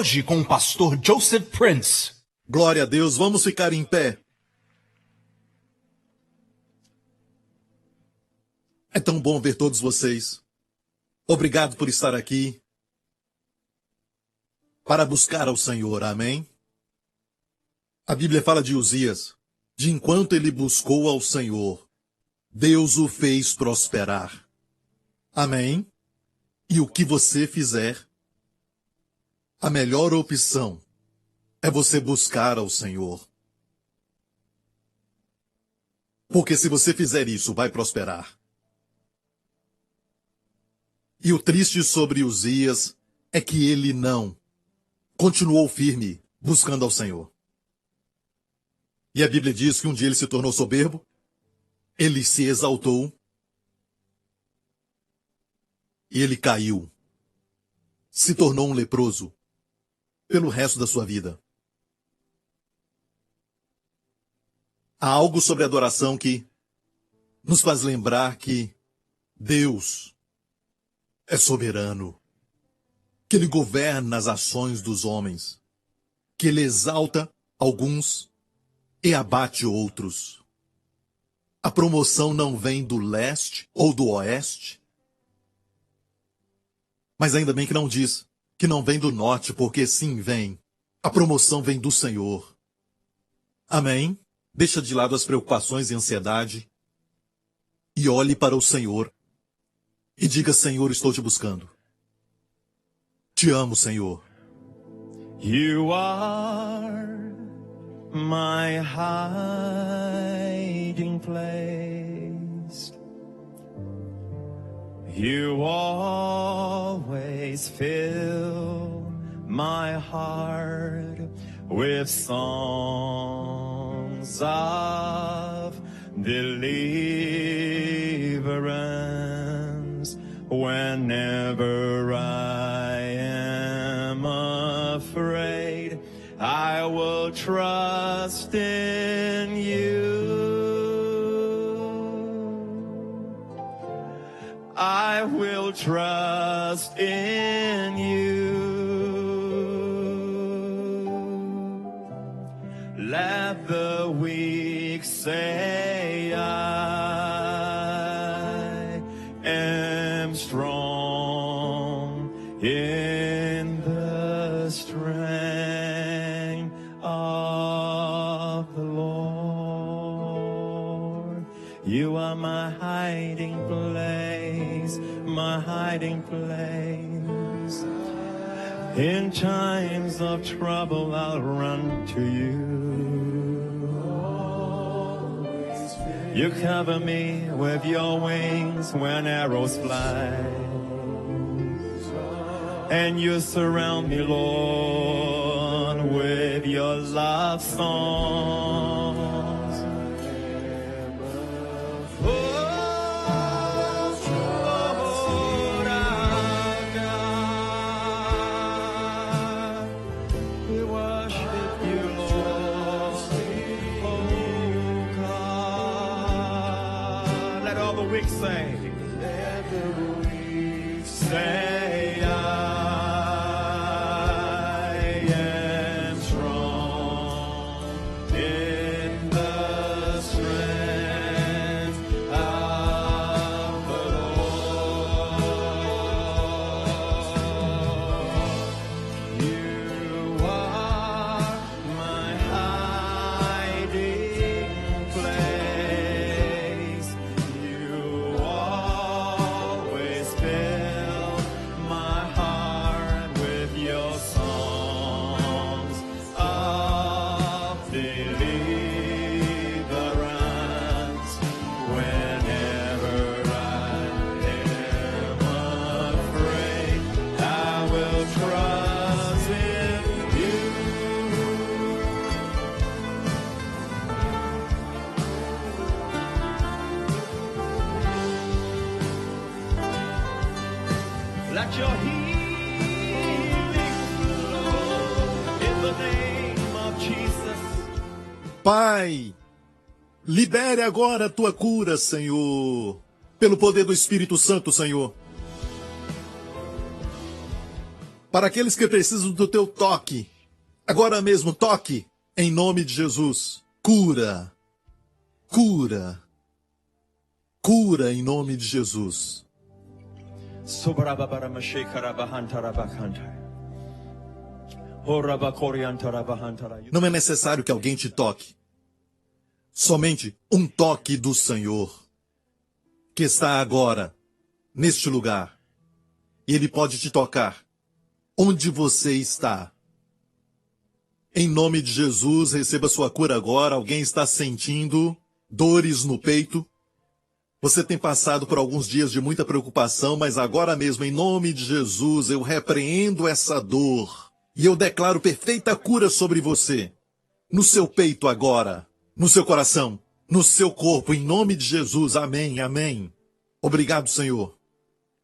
hoje com o pastor Joseph Prince. Glória a Deus, vamos ficar em pé. É tão bom ver todos vocês. Obrigado por estar aqui para buscar ao Senhor, amém? A Bíblia fala de Uzias, de enquanto ele buscou ao Senhor, Deus o fez prosperar. Amém? E o que você fizer, a melhor opção é você buscar ao Senhor. Porque se você fizer isso, vai prosperar. E o triste sobre Uzias é que ele não continuou firme, buscando ao Senhor. E a Bíblia diz que um dia ele se tornou soberbo, ele se exaltou, e ele caiu, se tornou um leproso pelo resto da sua vida. Há algo sobre adoração que nos faz lembrar que Deus é soberano, que Ele governa as ações dos homens, que Ele exalta alguns e abate outros. A promoção não vem do leste ou do oeste, mas ainda bem que não diz que não vem do norte, porque sim vem. A promoção vem do Senhor. Amém? Deixa de lado as preocupações e ansiedade e olhe para o Senhor e diga: Senhor, estou te buscando. Te amo, Senhor. You are my hiding place. You always fill my heart with songs of deliverance. Whenever I am afraid, I will trust in you. I will trust in you. Let the weak say I am strong in the strength of the Lord. You are my hiding place, my hiding place. In times of trouble, I'll run to you. You cover me with your wings when arrows fly, and you surround me, Lord, with your love songs. Say I am strong in the strength of the Lord. You are my hiding place. You always fill my heart with your songs of deliverance. Whenever I am afraid, I will trust in you. Let your healing flow in the name of Jesus. Pai, libere agora a tua cura, Senhor, pelo poder do Espírito Santo, Senhor. Para aqueles que precisam do teu toque, agora mesmo toque, em nome de Jesus. Cura, cura, cura em nome de Jesus. Não é necessário que alguém te toque. Somente um toque do Senhor, que está agora, neste lugar. E Ele pode te tocar onde você está. Em nome de Jesus, receba sua cura agora. Alguém está sentindo dores no peito? Você tem passado por alguns dias de muita preocupação, mas agora mesmo, em nome de Jesus, eu repreendo essa dor. E eu declaro perfeita cura sobre você. No seu peito agora, no seu coração, no seu corpo, em nome de Jesus. Amém, amém. Obrigado, Senhor.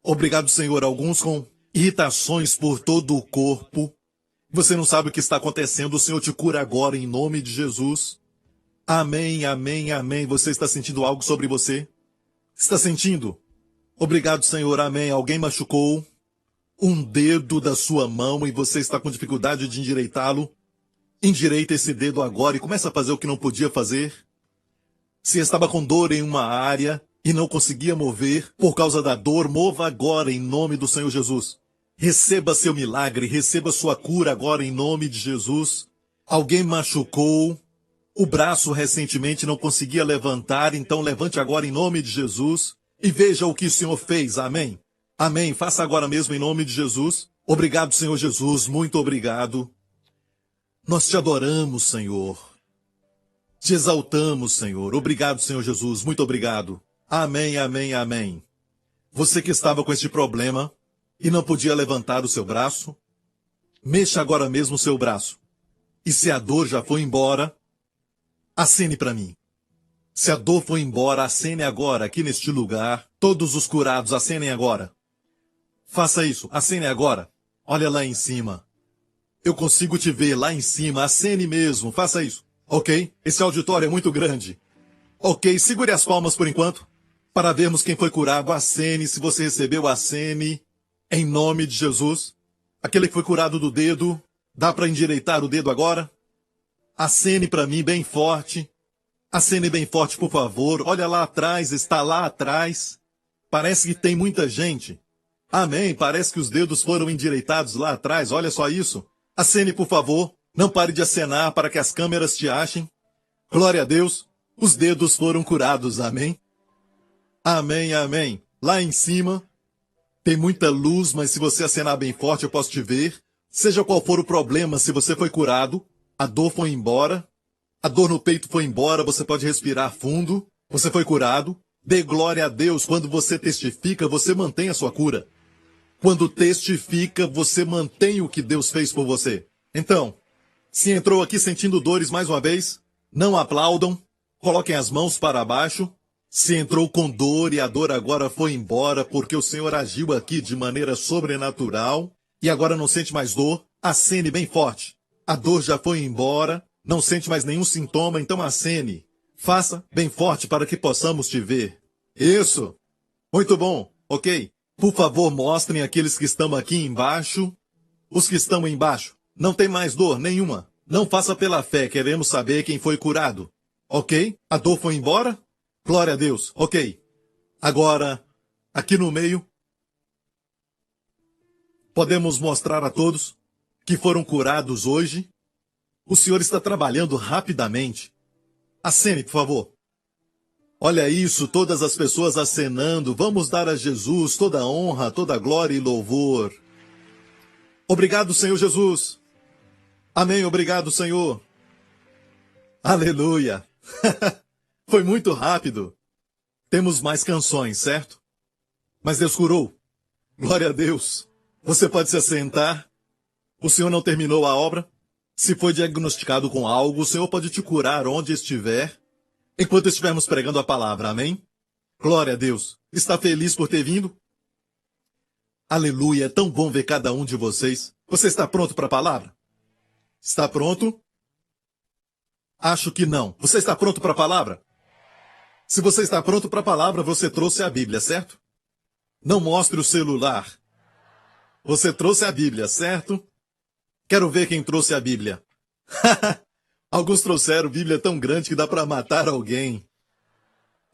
Obrigado, Senhor. Alguns com irritações por todo o corpo. Você não sabe o que está acontecendo. O Senhor te cura agora, em nome de Jesus. Amém, amém, amém. Você está sentindo algo sobre você? Está sentindo? Obrigado, Senhor. Amém. Alguém machucou um dedo da sua mão e você está com dificuldade de endireitá-lo? Endireita esse dedo agora e começa a fazer o que não podia fazer. Se estava com dor em uma área e não conseguia mover por causa da dor, mova agora em nome do Senhor Jesus. Receba seu milagre, receba sua cura agora em nome de Jesus. Alguém machucou o braço recentemente, não conseguia levantar, então levante agora em nome de Jesus e veja o que o Senhor fez. Amém. Amém. Faça agora mesmo em nome de Jesus. Obrigado, Senhor Jesus. Muito obrigado. Nós te adoramos, Senhor. Te exaltamos, Senhor. Obrigado, Senhor Jesus. Muito obrigado. Amém, amém, amém. Você que estava com este problema e não podia levantar o seu braço, mexa agora mesmo o seu braço. E se a dor já foi embora, acene para mim. Se a dor foi embora, acene agora, aqui neste lugar. Todos os curados, acenem agora. Faça isso, acene agora. Olha lá em cima. Eu consigo te ver lá em cima, acene mesmo, faça isso. Ok? Esse auditório é muito grande. Ok, segure as palmas por enquanto, para vermos quem foi curado. Acene, se você recebeu, acene. Em nome de Jesus. Aquele que foi curado do dedo, dá para endireitar o dedo agora? Acene para mim bem forte. Acene bem forte, por favor. Olha lá atrás, está lá atrás. Parece que tem muita gente. Amém, parece que os dedos foram endireitados lá atrás. Olha só isso. Acene, por favor. Não pare de acenar para que as câmeras te achem. Glória a Deus. Os dedos foram curados. Amém. Amém, amém. Lá em cima tem muita luz, mas se você acenar bem forte eu posso te ver. Seja qual for o problema, se você foi curado, a dor foi embora, a dor no peito foi embora, você pode respirar fundo, você foi curado. Dê glória a Deus. Quando você testifica, você mantém a sua cura. Quando testifica, você mantém o que Deus fez por você. Então, se entrou aqui sentindo dores mais uma vez, não aplaudam, coloquem as mãos para baixo. Se entrou com dor e a dor agora foi embora porque o Senhor agiu aqui de maneira sobrenatural e agora não sente mais dor, acene bem forte. A dor já foi embora, não sente mais nenhum sintoma, então acene. Faça bem forte para que possamos te ver. Isso. Muito bom. Ok. Por favor, mostrem aqueles que estão aqui embaixo. Os que estão embaixo. Não tem mais dor nenhuma. Não faça pela fé, queremos saber quem foi curado. Ok? A dor foi embora? Glória a Deus. Ok. Agora, aqui no meio, podemos mostrar a todos que foram curados hoje. O Senhor está trabalhando rapidamente. Acene, por favor. Olha isso, todas as pessoas acenando. Vamos dar a Jesus toda a honra, toda a glória e louvor. Obrigado, Senhor Jesus. Amém, obrigado, Senhor. Aleluia. Foi muito rápido. Temos mais canções, certo? Mas Deus curou. Glória a Deus. Você pode se assentar. O Senhor não terminou a obra. Se foi diagnosticado com algo, o Senhor pode te curar onde estiver, enquanto estivermos pregando a palavra. Amém? Glória a Deus. Está feliz por ter vindo? Aleluia. É tão bom ver cada um de vocês. Você está pronto para a palavra? Está pronto? Acho que não. Você está pronto para a palavra? Se você está pronto para a palavra, você trouxe a Bíblia, certo? Não mostre o celular. Você trouxe a Bíblia, certo? Quero ver quem trouxe a Bíblia. Alguns trouxeram Bíblia tão grande que dá para matar alguém.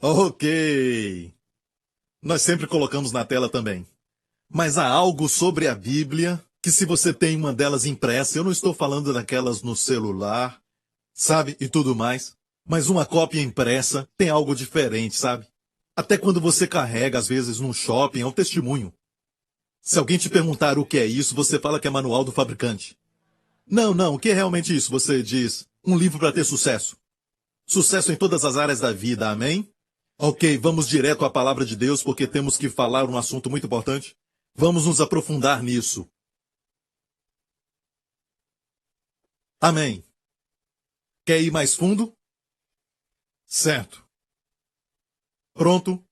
Ok. Nós sempre colocamos na tela também. Mas há algo sobre a Bíblia que, se você tem uma delas impressa, eu não estou falando daquelas no celular, sabe, e tudo mais, mas uma cópia impressa tem algo diferente, sabe? Até quando você carrega, às vezes, num shopping, é um testemunho. Se alguém te perguntar o que é isso, você fala que é manual do fabricante. Não, o que é realmente isso? Você diz, um livro para ter sucesso. Sucesso em todas as áreas da vida, amém? Ok, vamos direto à palavra de Deus, porque temos que falar um assunto muito importante. Vamos nos aprofundar nisso. Amém. Quer ir mais fundo? Certo. Pronto?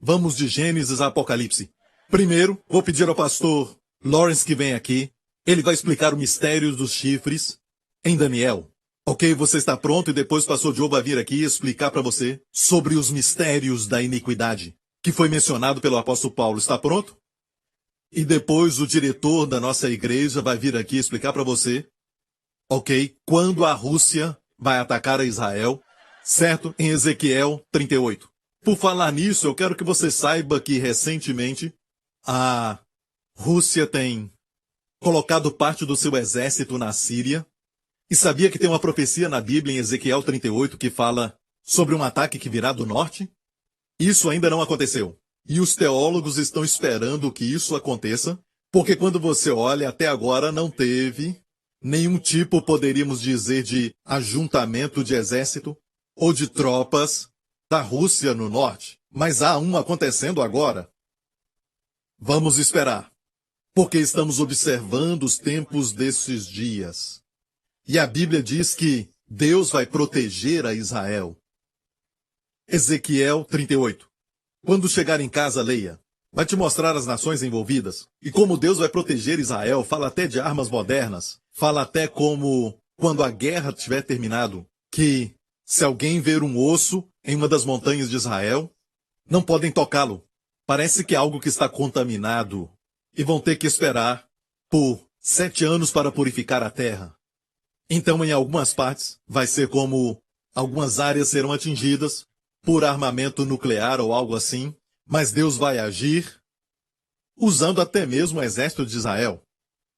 Vamos de Gênesis a Apocalipse. Primeiro, vou pedir ao pastor Lawrence que venha aqui. Ele vai explicar o mistério dos chifres em Daniel. Ok, você está pronto? E depois o pastor Joe vai vir aqui explicar para você sobre os mistérios da iniquidade, que foi mencionado pelo apóstolo Paulo. Está pronto? E depois o diretor da nossa igreja vai vir aqui explicar para você, ok, quando a Rússia vai atacar a Israel, certo? Em Ezequiel 38. Por falar nisso, eu quero que você saiba que recentemente a Rússia tem colocado parte do seu exército na Síria. E sabia que tem uma profecia na Bíblia, em Ezequiel 38, que fala sobre um ataque que virá do norte? Isso ainda não aconteceu. E os teólogos estão esperando que isso aconteça, porque quando você olha, até agora não teve nenhum tipo, poderíamos dizer, de ajuntamento de exército ou de tropas da Rússia no norte. Mas há um acontecendo agora. Vamos esperar, porque estamos observando os tempos desses dias. E a Bíblia diz que Deus vai proteger a Israel. Ezequiel 38. Quando chegar em casa, leia. Vai te mostrar as nações envolvidas. E como Deus vai proteger Israel, fala até de armas modernas. Fala até como, quando a guerra tiver terminado, que se alguém ver um osso em uma das montanhas de Israel, não podem tocá-lo. Parece que é algo que está contaminado. E vão ter que esperar por 7 anos para purificar a terra. Então, em algumas partes, vai ser como algumas áreas serão atingidas por armamento nuclear ou algo assim, mas Deus vai agir usando até mesmo o exército de Israel.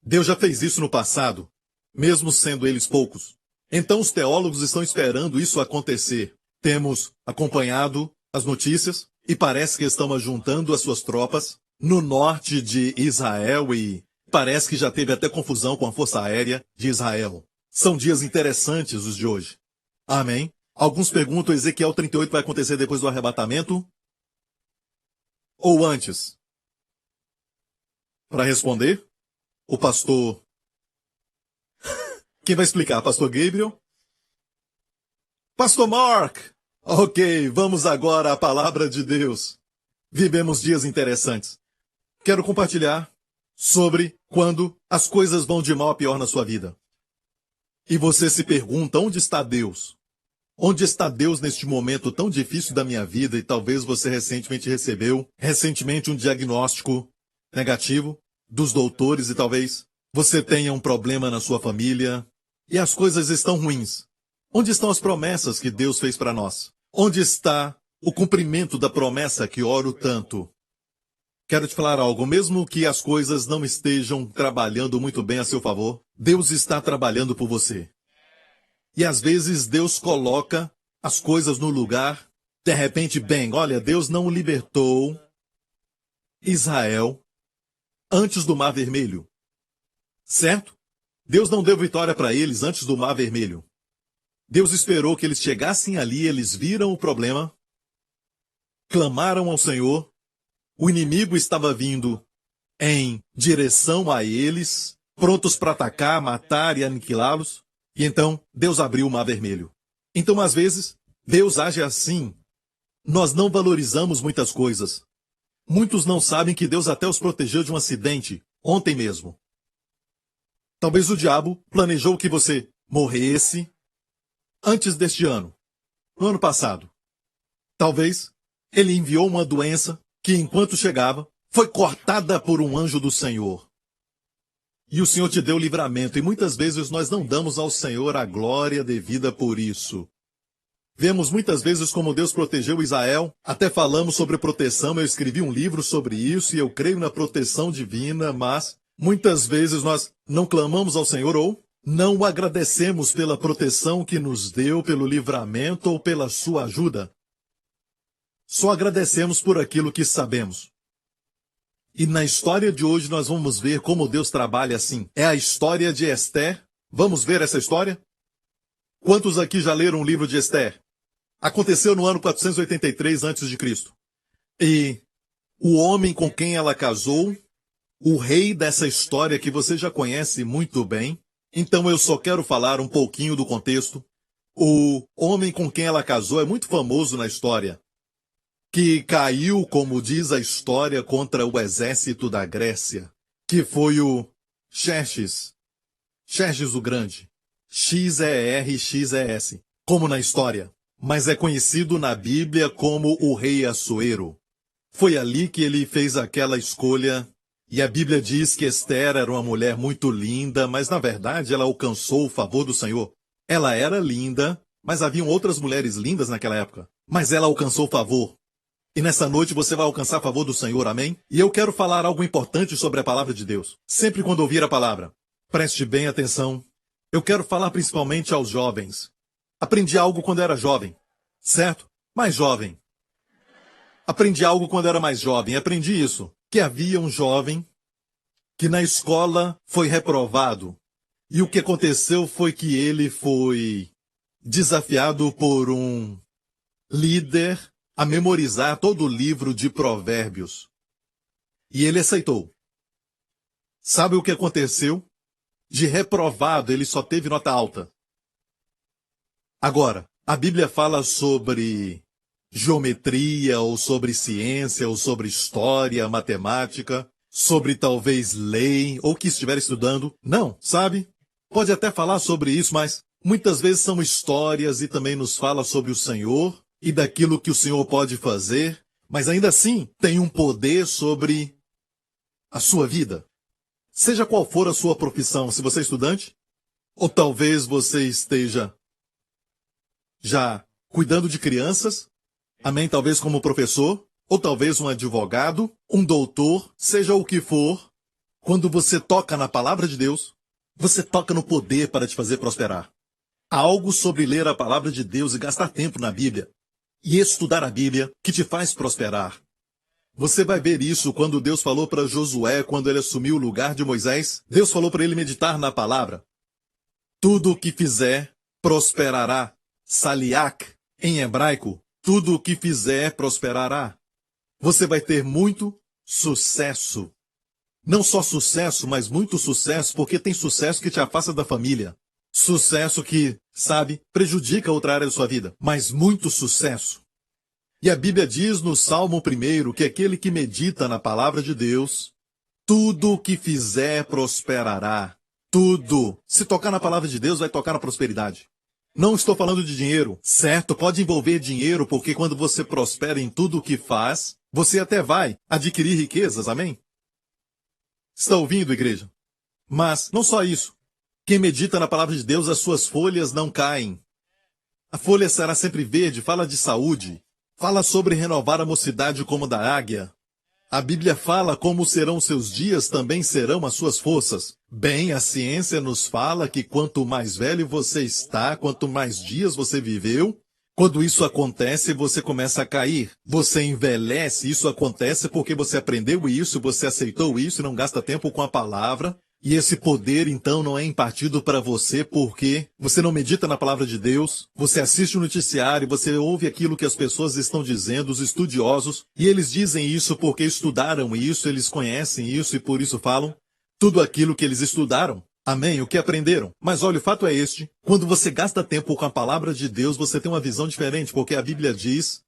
Deus já fez isso no passado, mesmo sendo eles poucos. Então, os teólogos estão esperando isso acontecer. Temos acompanhado as notícias e parece que estão ajuntando as suas tropas no norte de Israel e parece que já teve até confusão com a Força Aérea de Israel. São dias interessantes os de hoje. Amém? Alguns perguntam, Ezequiel 38 vai acontecer depois do arrebatamento? Ou antes? Para responder, o pastor... Quem vai explicar? Pastor Gabriel? Pastor Mark! Ok, vamos agora à palavra de Deus. Vivemos dias interessantes. Quero compartilhar sobre quando as coisas vão de mal a pior na sua vida. E você se pergunta, onde está Deus? Onde está Deus neste momento tão difícil da minha vida e talvez você recentemente recebeu um diagnóstico negativo dos doutores e talvez você tenha um problema na sua família e as coisas estão ruins. Onde estão as promessas que Deus fez para nós? Onde está o cumprimento da promessa que oro tanto? Quero te falar algo, mesmo que as coisas não estejam trabalhando muito bem a seu favor, Deus está trabalhando por você. E às vezes Deus coloca as coisas no lugar, de repente, bem, olha, Deus não libertou Israel antes do Mar Vermelho. Certo? Deus não deu vitória para eles antes do Mar Vermelho. Deus esperou que eles chegassem ali, eles viram o problema, clamaram ao Senhor, o inimigo estava vindo em direção a eles, prontos para atacar, matar e aniquilá-los. E então, Deus abriu o Mar Vermelho. Então, às vezes, Deus age assim. Nós não valorizamos muitas coisas. Muitos não sabem que Deus até os protegeu de um acidente, ontem mesmo. Talvez o diabo planejou que você morresse antes deste ano, no ano passado. Talvez ele enviou uma doença que, enquanto chegava, foi cortada por um anjo do Senhor. E o Senhor te deu livramento, e muitas vezes nós não damos ao Senhor a glória devida por isso. Vemos muitas vezes como Deus protegeu Israel, até falamos sobre proteção, eu escrevi um livro sobre isso e eu creio na proteção divina, mas muitas vezes nós não clamamos ao Senhor ou não o agradecemos pela proteção que nos deu, pelo livramento ou pela sua ajuda. Só agradecemos por aquilo que sabemos. E na história de hoje nós vamos ver como Deus trabalha assim. É a história de Esther. Vamos ver essa história? Quantos aqui já leram o livro de Esther? Aconteceu no ano 483 a.C. E o homem com quem ela casou, o rei dessa história que você já conhece muito bem, então eu só quero falar um pouquinho do contexto. O homem com quem ela casou é muito famoso na história, que caiu, como diz a história, contra o exército da Grécia, que foi o Xerxes. Xerxes o Grande. Xerxes, como na história, mas é conhecido na Bíblia como o rei Assuero. Foi ali que ele fez aquela escolha, e a Bíblia diz que Esther era uma mulher muito linda, mas na verdade ela alcançou o favor do Senhor. Ela era linda, mas haviam outras mulheres lindas naquela época, mas ela alcançou o favor. E nessa noite você vai alcançar o favor do Senhor, amém? E eu quero falar algo importante sobre a palavra de Deus. Sempre quando ouvir a palavra, preste bem atenção. Eu quero falar principalmente aos jovens. Aprendi algo quando era jovem, certo? Mais jovem. Aprendi algo quando era mais jovem. Aprendi isso, que havia um jovem que na escola foi reprovado. E o que aconteceu foi que ele foi desafiado por um líder a memorizar todo o livro de Provérbios. E ele aceitou. Sabe o que aconteceu? De reprovado, ele só teve nota alta. Agora, a Bíblia fala sobre geometria, ou sobre ciência, ou sobre história, matemática, sobre talvez lei, ou que estiver estudando. Não, sabe? Pode até falar sobre isso, mas muitas vezes são histórias e também nos fala sobre o Senhor e daquilo que o Senhor pode fazer, mas ainda assim tem um poder sobre a sua vida. Seja qual for a sua profissão, se você é estudante, ou talvez você esteja já cuidando de crianças, amém? Talvez como professor, ou talvez um advogado, um doutor, seja o que for, quando você toca na palavra de Deus, você toca no poder para te fazer prosperar. Há algo sobre ler a palavra de Deus e gastar tempo na Bíblia e estudar a Bíblia que te faz prosperar. Você vai ver isso quando Deus falou para Josué, quando ele assumiu o lugar de Moisés. Deus falou para ele meditar na palavra. Tudo o que fizer, prosperará. Saliach, em hebraico, tudo o que fizer, prosperará. Você vai ter muito sucesso. Não só sucesso, mas muito sucesso, porque tem sucesso que te afasta da família. Sucesso que, sabe, prejudica outra área da sua vida, mas muito sucesso. E a Bíblia diz no Salmo 1 que aquele que medita na palavra de Deus, tudo o que fizer prosperará. Tudo. Se tocar na palavra de Deus, vai tocar na prosperidade. Não estou falando de dinheiro, certo? Pode envolver dinheiro, porque quando você prospera em tudo o que faz, você até vai adquirir riquezas, amém? Está ouvindo, igreja? Mas não só isso. Quem medita na palavra de Deus, as suas folhas não caem. A folha será sempre verde, fala de saúde. Fala sobre renovar a mocidade como da águia. A Bíblia fala como serão seus dias, também serão as suas forças. Bem, a ciência nos fala que quanto mais velho você está, quanto mais dias você viveu, quando isso acontece, você começa a cair. Você envelhece, isso acontece porque você aprendeu isso, você aceitou isso e não gasta tempo com a palavra. E esse poder, então, não é impartido para você porque você não medita na palavra de Deus, você assiste o noticiário, você ouve aquilo que as pessoas estão dizendo, os estudiosos, e eles dizem isso porque estudaram isso, eles conhecem isso e por isso falam tudo aquilo que eles estudaram. Amém? O que aprenderam. Mas olha, o fato é este, quando você gasta tempo com a palavra de Deus, você tem uma visão diferente, porque a Bíblia diz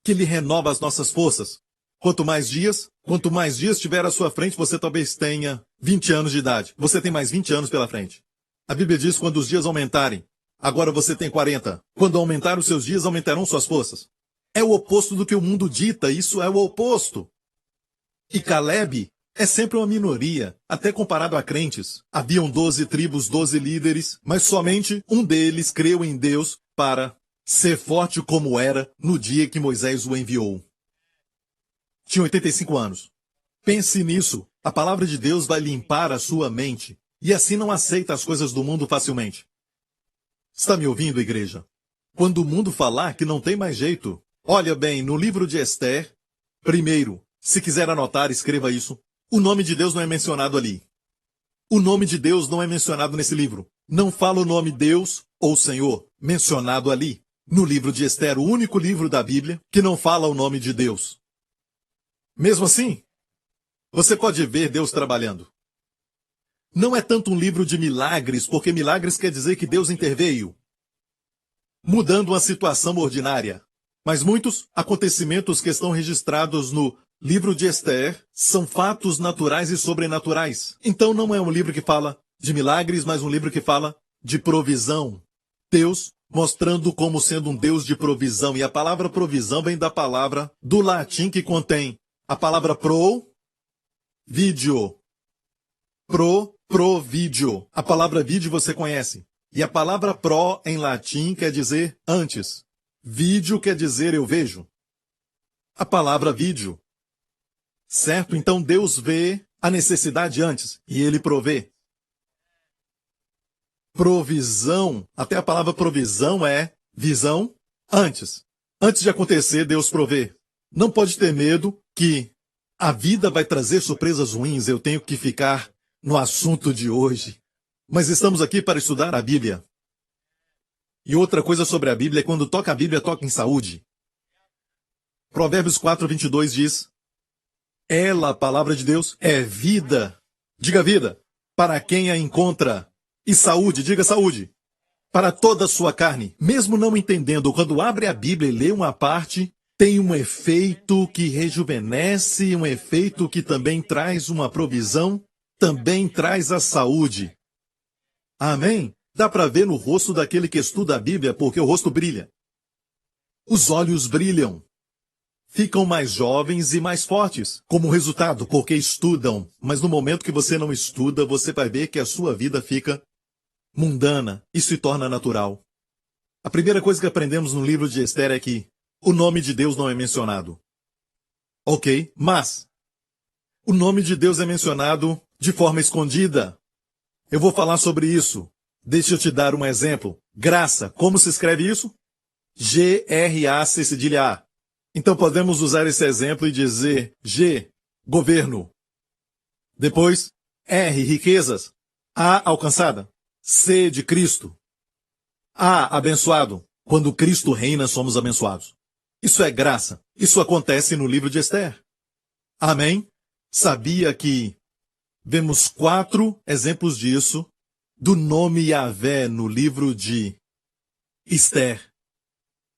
que Ele renova as nossas forças. Quanto mais dias tiver à sua frente, você talvez tenha 20 anos de idade. Você tem mais 20 anos pela frente. A Bíblia diz que quando os dias aumentarem, agora você tem 40. Quando aumentar os seus dias, aumentarão suas forças. É o oposto do que o mundo dita, isso é o oposto. E Caleb, é sempre uma minoria, até comparado a crentes. Haviam 12 tribos, 12 líderes, mas somente um deles creu em Deus para ser forte como era no dia que Moisés o enviou. Tinha 85 anos. Pense nisso. A palavra de Deus vai limpar a sua mente. E assim não aceita as coisas do mundo facilmente. Está me ouvindo, igreja? Quando o mundo falar que não tem mais jeito, olha bem, no livro de Esther, primeiro, se quiser anotar, escreva isso. O nome de Deus não é mencionado ali. O nome de Deus não é mencionado nesse livro. Não fala o nome Deus ou Senhor mencionado ali. No livro de Esther, o único livro da Bíblia que não fala o nome de Deus. Mesmo assim, você pode ver Deus trabalhando. Não é tanto um livro de milagres, porque milagres quer dizer que Deus interveio, mudando uma situação ordinária. Mas muitos acontecimentos que estão registrados no livro de Esther são fatos naturais e sobrenaturais. Então não é um livro que fala de milagres, mas um livro que fala de provisão. Deus mostrando como sendo um Deus de provisão. E a palavra provisão vem da palavra do latim que contém a palavra pro-vídeo. Provídeo. A palavra vídeo você conhece. E a palavra pro em latim quer dizer antes. Vídeo quer dizer eu vejo. A palavra vídeo. Certo? Então Deus vê a necessidade antes e ele provê. Provisão. Até a palavra provisão é visão antes. Antes de acontecer, Deus provê. Não pode ter medo que a vida vai trazer surpresas ruins. Eu tenho que ficar no assunto de hoje. Mas estamos aqui para estudar a Bíblia. E outra coisa sobre a Bíblia é quando toca a Bíblia, toca em saúde. Provérbios 4:22 diz: ela, a palavra de Deus, é vida. Diga vida. Para quem a encontra. E saúde, diga saúde. Para toda a sua carne. Mesmo não entendendo, quando abre a Bíblia e lê uma parte, tem um efeito que rejuvenesce, um efeito que também traz uma provisão, também traz a saúde. Amém? Dá para ver no rosto daquele que estuda a Bíblia, porque o rosto brilha. Os olhos brilham. Ficam mais jovens e mais fortes, como resultado, porque estudam. Mas no momento que você não estuda, você vai ver que a sua vida fica mundana e se torna natural. A primeira coisa que aprendemos no livro de Esther é que o nome de Deus não é mencionado. Ok, mas o nome de Deus é mencionado de forma escondida. Eu vou falar sobre isso. Deixa eu te dar um exemplo. Graça, como se escreve isso? G-R-A-C cedilha A. Então podemos usar esse exemplo e dizer G, governo. Depois, R, riquezas. A, alcançada. C, de Cristo. A, abençoado. Quando Cristo reina, somos abençoados. Isso é graça. Isso acontece no livro de Esther. Amém? Sabia que vemos 4 exemplos disso do nome Yahvé no livro de Esther.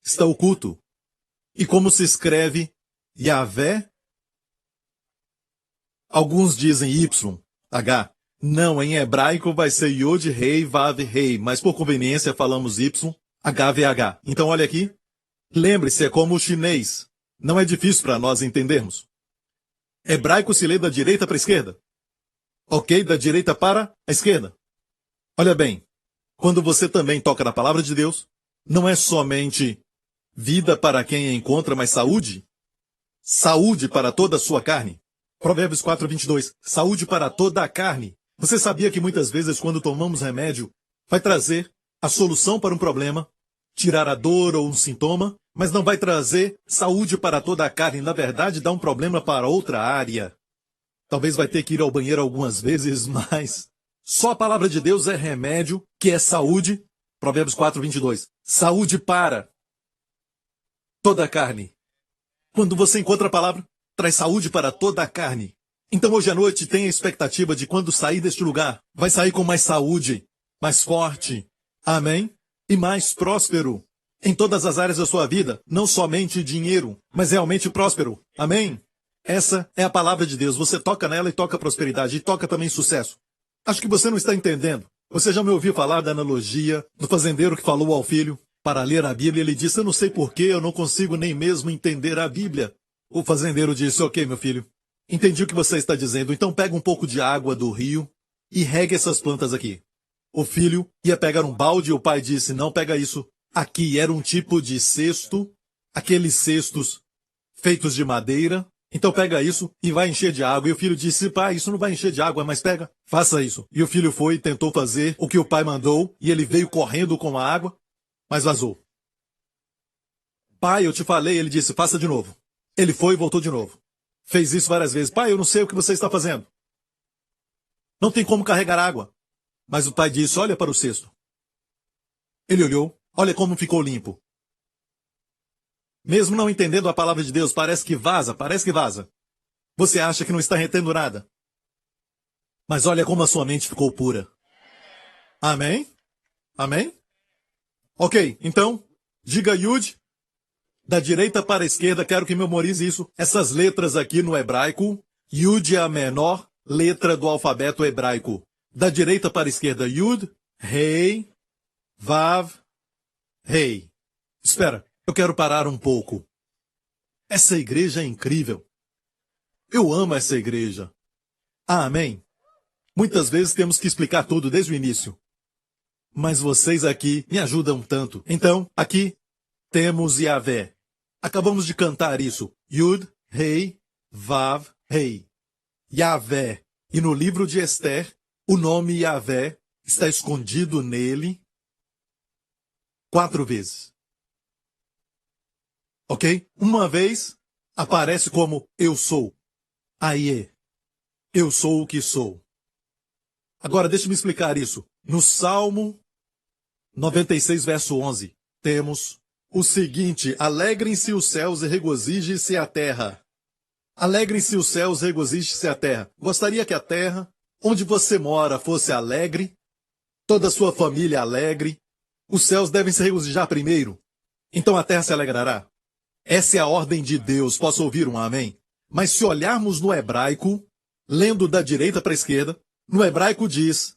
Está oculto. E como se escreve Yahvé? Alguns dizem Y, H. Não, em hebraico vai ser Yod Rei Vav Rei, mas por conveniência falamos Y, HVH. Então olha aqui. Lembre-se, é como o chinês. Não é difícil para nós entendermos. Hebraico se lê da direita para a esquerda. Ok, da direita para a esquerda. Olha bem, quando você também toca na palavra de Deus, não é somente vida para quem a encontra, mas saúde. Saúde para toda a sua carne. Provérbios 4:22. Saúde para toda a carne. Você sabia que muitas vezes quando tomamos remédio, vai trazer a solução para um problema, tirar a dor ou um sintoma, mas não vai trazer saúde para toda a carne. Na verdade, dá um problema para outra área. Talvez vai ter que ir ao banheiro algumas vezes, mas só a palavra de Deus é remédio, que é saúde. Provérbios 4:22. Saúde para toda a carne. Quando você encontra a palavra, traz saúde para toda a carne. Então hoje à noite tenha a expectativa de quando sair deste lugar, vai sair com mais saúde, mais forte, amém? E mais próspero em todas as áreas da sua vida, não somente dinheiro, mas realmente próspero, amém? Essa é a palavra de Deus, você toca nela e toca prosperidade, e toca também sucesso. Acho que você não está entendendo. Você já me ouviu falar da analogia do fazendeiro que falou ao filho para ler a Bíblia, ele disse, eu não sei porquê, eu não consigo nem mesmo entender a Bíblia. O fazendeiro disse, ok, meu filho, Entendi o que você está dizendo. Então pega um pouco de água do rio e regue essas plantas aqui. O filho ia pegar um balde e o pai disse, não pega isso. Aqui era um tipo de cesto, aqueles cestos feitos de madeira. Então pega isso e vai encher de água. E o filho disse, pai, isso não vai encher de água, mas pega, faça isso. E o filho foi e tentou fazer o que o pai mandou, e ele veio correndo com a água, mas vazou. Pai, eu te falei, ele disse, faça de novo. Ele foi e voltou de novo. Fez isso várias vezes. Pai, eu não sei o que você está fazendo. Não tem como carregar água. Mas o pai disse, olha para o cesto. Ele olhou, olha como ficou limpo. Mesmo não entendendo a palavra de Deus, parece que vaza, parece que vaza. Você acha que não está retendo nada. Mas olha como a sua mente ficou pura. Amém? Amém? Ok, então, diga Yud. Da direita para a esquerda, quero que memorize isso. Essas letras aqui no hebraico, Yud é a menor letra do alfabeto hebraico. Da direita para a esquerda, Yud, Rei, Vav, Rei. Espera, eu quero parar um pouco. Essa igreja é incrível. Eu amo essa igreja. Amém? Muitas vezes temos que explicar tudo desde o início. Mas vocês aqui me ajudam tanto. Então, aqui temos Yahvé. Acabamos de cantar isso. Yud, Rei, Vav, Rei. Yahvé. E no livro de Esther, o nome Yahvé está escondido nele 4 vezes. Ok? Uma vez aparece como eu sou. Aie. Eu sou o que sou. Agora deixe-me explicar isso. No Salmo 96, verso 11, temos o seguinte: alegrem-se os céus e regozije-se a terra. Alegrem-se os céus e regozije-se a terra. Gostaria que a terra, onde você mora, fosse alegre, toda a sua família alegre. Os céus devem se regozijar primeiro. Então a terra se alegrará. Essa é a ordem de Deus. Posso ouvir um amém? Mas se olharmos no hebraico, lendo da direita para a esquerda, no hebraico diz,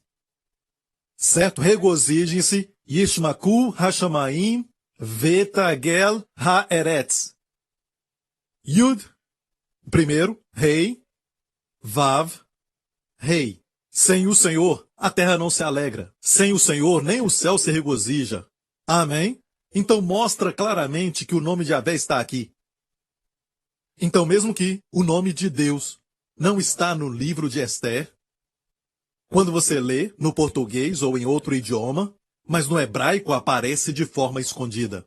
certo? Regozijem-se, Yishmaku Hashamaim Vetagel Haaretz. Yud, primeiro, Rei, Vav, Rei. Sem o Senhor, a terra não se alegra. Sem o Senhor, nem o céu se regozija. Amém? Então mostra claramente que o nome de Yahvé está aqui. Então, mesmo que o nome de Deus não está no livro de Esther, quando você lê no português ou em outro idioma, mas no hebraico aparece de forma escondida.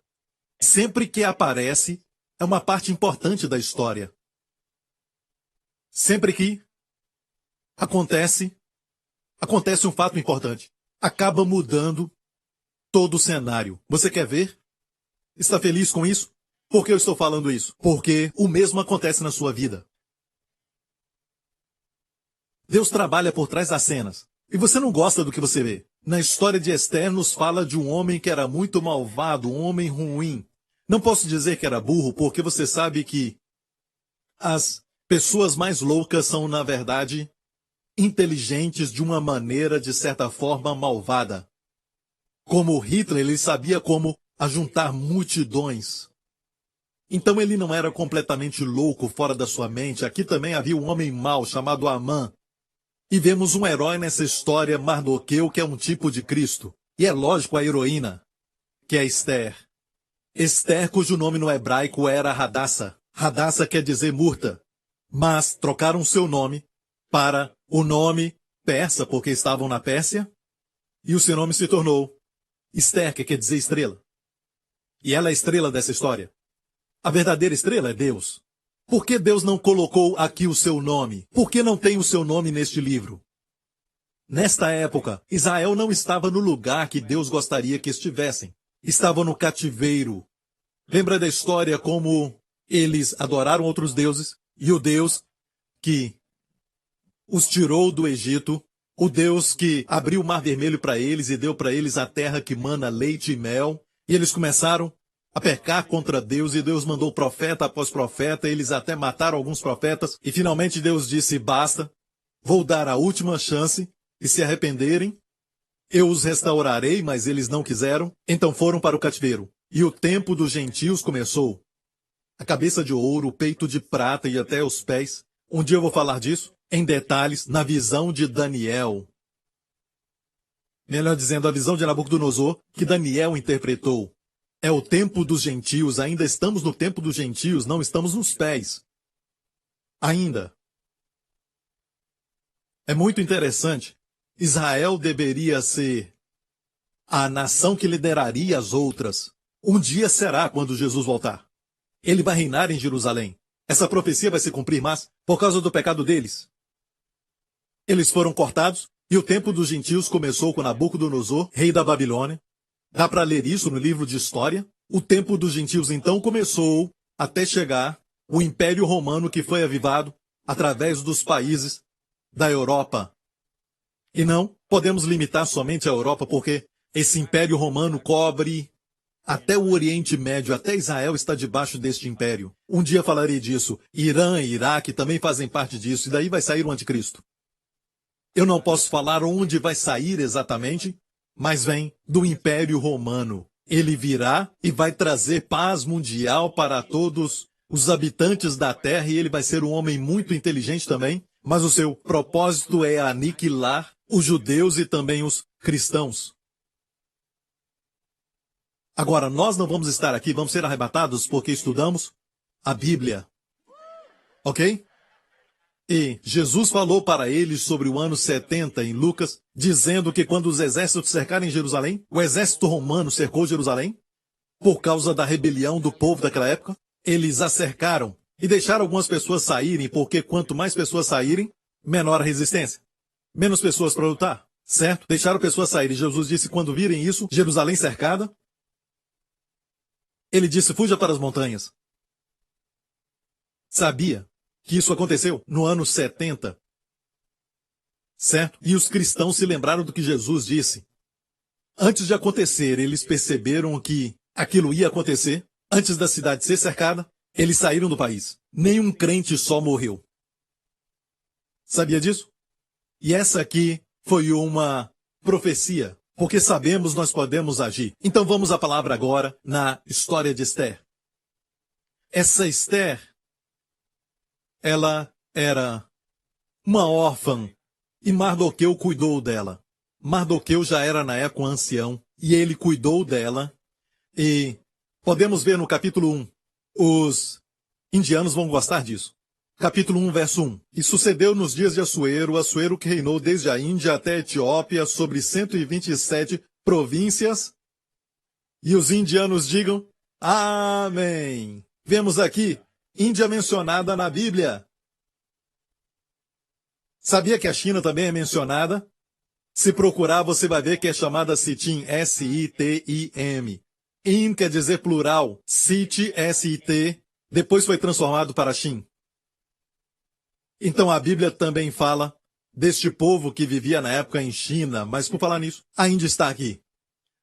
Sempre que aparece, é uma parte importante da história. Sempre que acontece um fato importante. Acaba mudando todo o cenário. Você quer ver? Está feliz com isso? Por que eu estou falando isso? Porque o mesmo acontece na sua vida. Deus trabalha por trás das cenas. E você não gosta do que você vê. Na história de Esther nos fala de um homem que era muito malvado, um homem ruim. Não posso dizer que era burro, porque você sabe que as pessoas mais loucas são, na verdade, inteligentes de uma maneira, de certa forma, malvada. Como Hitler, ele sabia como ajuntar multidões. Então ele não era completamente louco, fora da sua mente. Aqui também havia um homem mau chamado Amã. E vemos um herói nessa história, Mardoqueu, que é um tipo de Cristo. E é lógico a heroína, que é Esther. Esther, cujo nome no hebraico era Hadassa. Hadassa quer dizer murta. Mas trocaram seu nome para o nome persa, porque estavam na Pérsia. E o seu nome se tornou Esther, que quer dizer estrela. E ela é a estrela dessa história. A verdadeira estrela é Deus. Por que Deus não colocou aqui o seu nome? Por que não tem o seu nome neste livro? Nesta época, Israel não estava no lugar que Deus gostaria que estivessem. Estava no cativeiro. Lembra da história como eles adoraram outros deuses e o Deus que os tirou do Egito, o Deus que abriu o Mar Vermelho para eles e deu para eles a terra que mana leite e mel, e eles começaram a pecar contra Deus, e Deus mandou profeta após profeta, eles até mataram alguns profetas, e finalmente Deus disse, basta, vou dar a última chance, e se arrependerem, eu os restaurarei, mas eles não quiseram, então foram para o cativeiro. E o tempo dos gentios começou. A cabeça de ouro, o peito de prata e até os pés. Um dia eu vou falar disso em detalhes na visão de Daniel. Melhor dizendo, a visão de Nabucodonosor que Daniel interpretou. É o tempo dos gentios, ainda estamos no tempo dos gentios, não estamos nos pés. Ainda. É muito interessante. Israel deveria ser a nação que lideraria as outras. Um dia será quando Jesus voltar. Ele vai reinar em Jerusalém. Essa profecia vai se cumprir, mas por causa do pecado deles. Eles foram cortados e o tempo dos gentios começou com Nabucodonosor, rei da Babilônia. Dá para ler isso no livro de história. O tempo dos gentios então começou até chegar o Império Romano que foi avivado através dos países da Europa. E não podemos limitar somente a Europa, porque esse Império Romano cobre até o Oriente Médio, até Israel está debaixo deste império. Um dia falarei disso. Irã e Iraque também fazem parte disso, e daí vai sair o anticristo. Eu não posso falar onde vai sair exatamente, mas vem do Império Romano. Ele virá e vai trazer paz mundial para todos os habitantes da terra, e ele vai ser um homem muito inteligente também, mas o seu propósito é aniquilar os judeus e também os cristãos. Agora, nós não vamos estar aqui, vamos ser arrebatados porque estudamos a Bíblia. Ok? E Jesus falou para eles sobre o ano 70 em Lucas, dizendo que quando os exércitos cercarem Jerusalém, o exército romano cercou Jerusalém, por causa da rebelião do povo daquela época, eles a cercaram e deixaram algumas pessoas saírem, porque quanto mais pessoas saírem, menor a resistência. Menos pessoas para lutar, certo? Deixaram pessoas saírem. Jesus disse, quando virem isso, Jerusalém cercada, ele disse, fuja para as montanhas. Sabia que isso aconteceu no ano 70. Certo? E os cristãos se lembraram do que Jesus disse. Antes de acontecer, eles perceberam que aquilo ia acontecer. Antes da cidade ser cercada, eles saíram do país. Nenhum crente só morreu. Sabia disso? E essa aqui foi uma profecia. Porque sabemos nós podemos agir. Então vamos à palavra agora na história de Esther. Essa Esther, ela era uma órfã e Mardoqueu cuidou dela. Mardoqueu já era na época um ancião e ele cuidou dela. E podemos ver no capítulo 1, os indianos vão gostar disso. Capítulo 1, verso 1. E sucedeu nos dias de Assuero que reinou desde a Índia até a Etiópia sobre 127 províncias. E os indianos digam, amém. Vemos aqui, Índia mencionada na Bíblia. Sabia que a China também é mencionada? Se procurar, você vai ver que é chamada Sitim, S-I-T-I-M. In quer dizer plural, Sit, S-I-T, depois foi transformado para Shin. Então a Bíblia também fala deste povo que vivia na época em China, mas por falar nisso, ainda está aqui.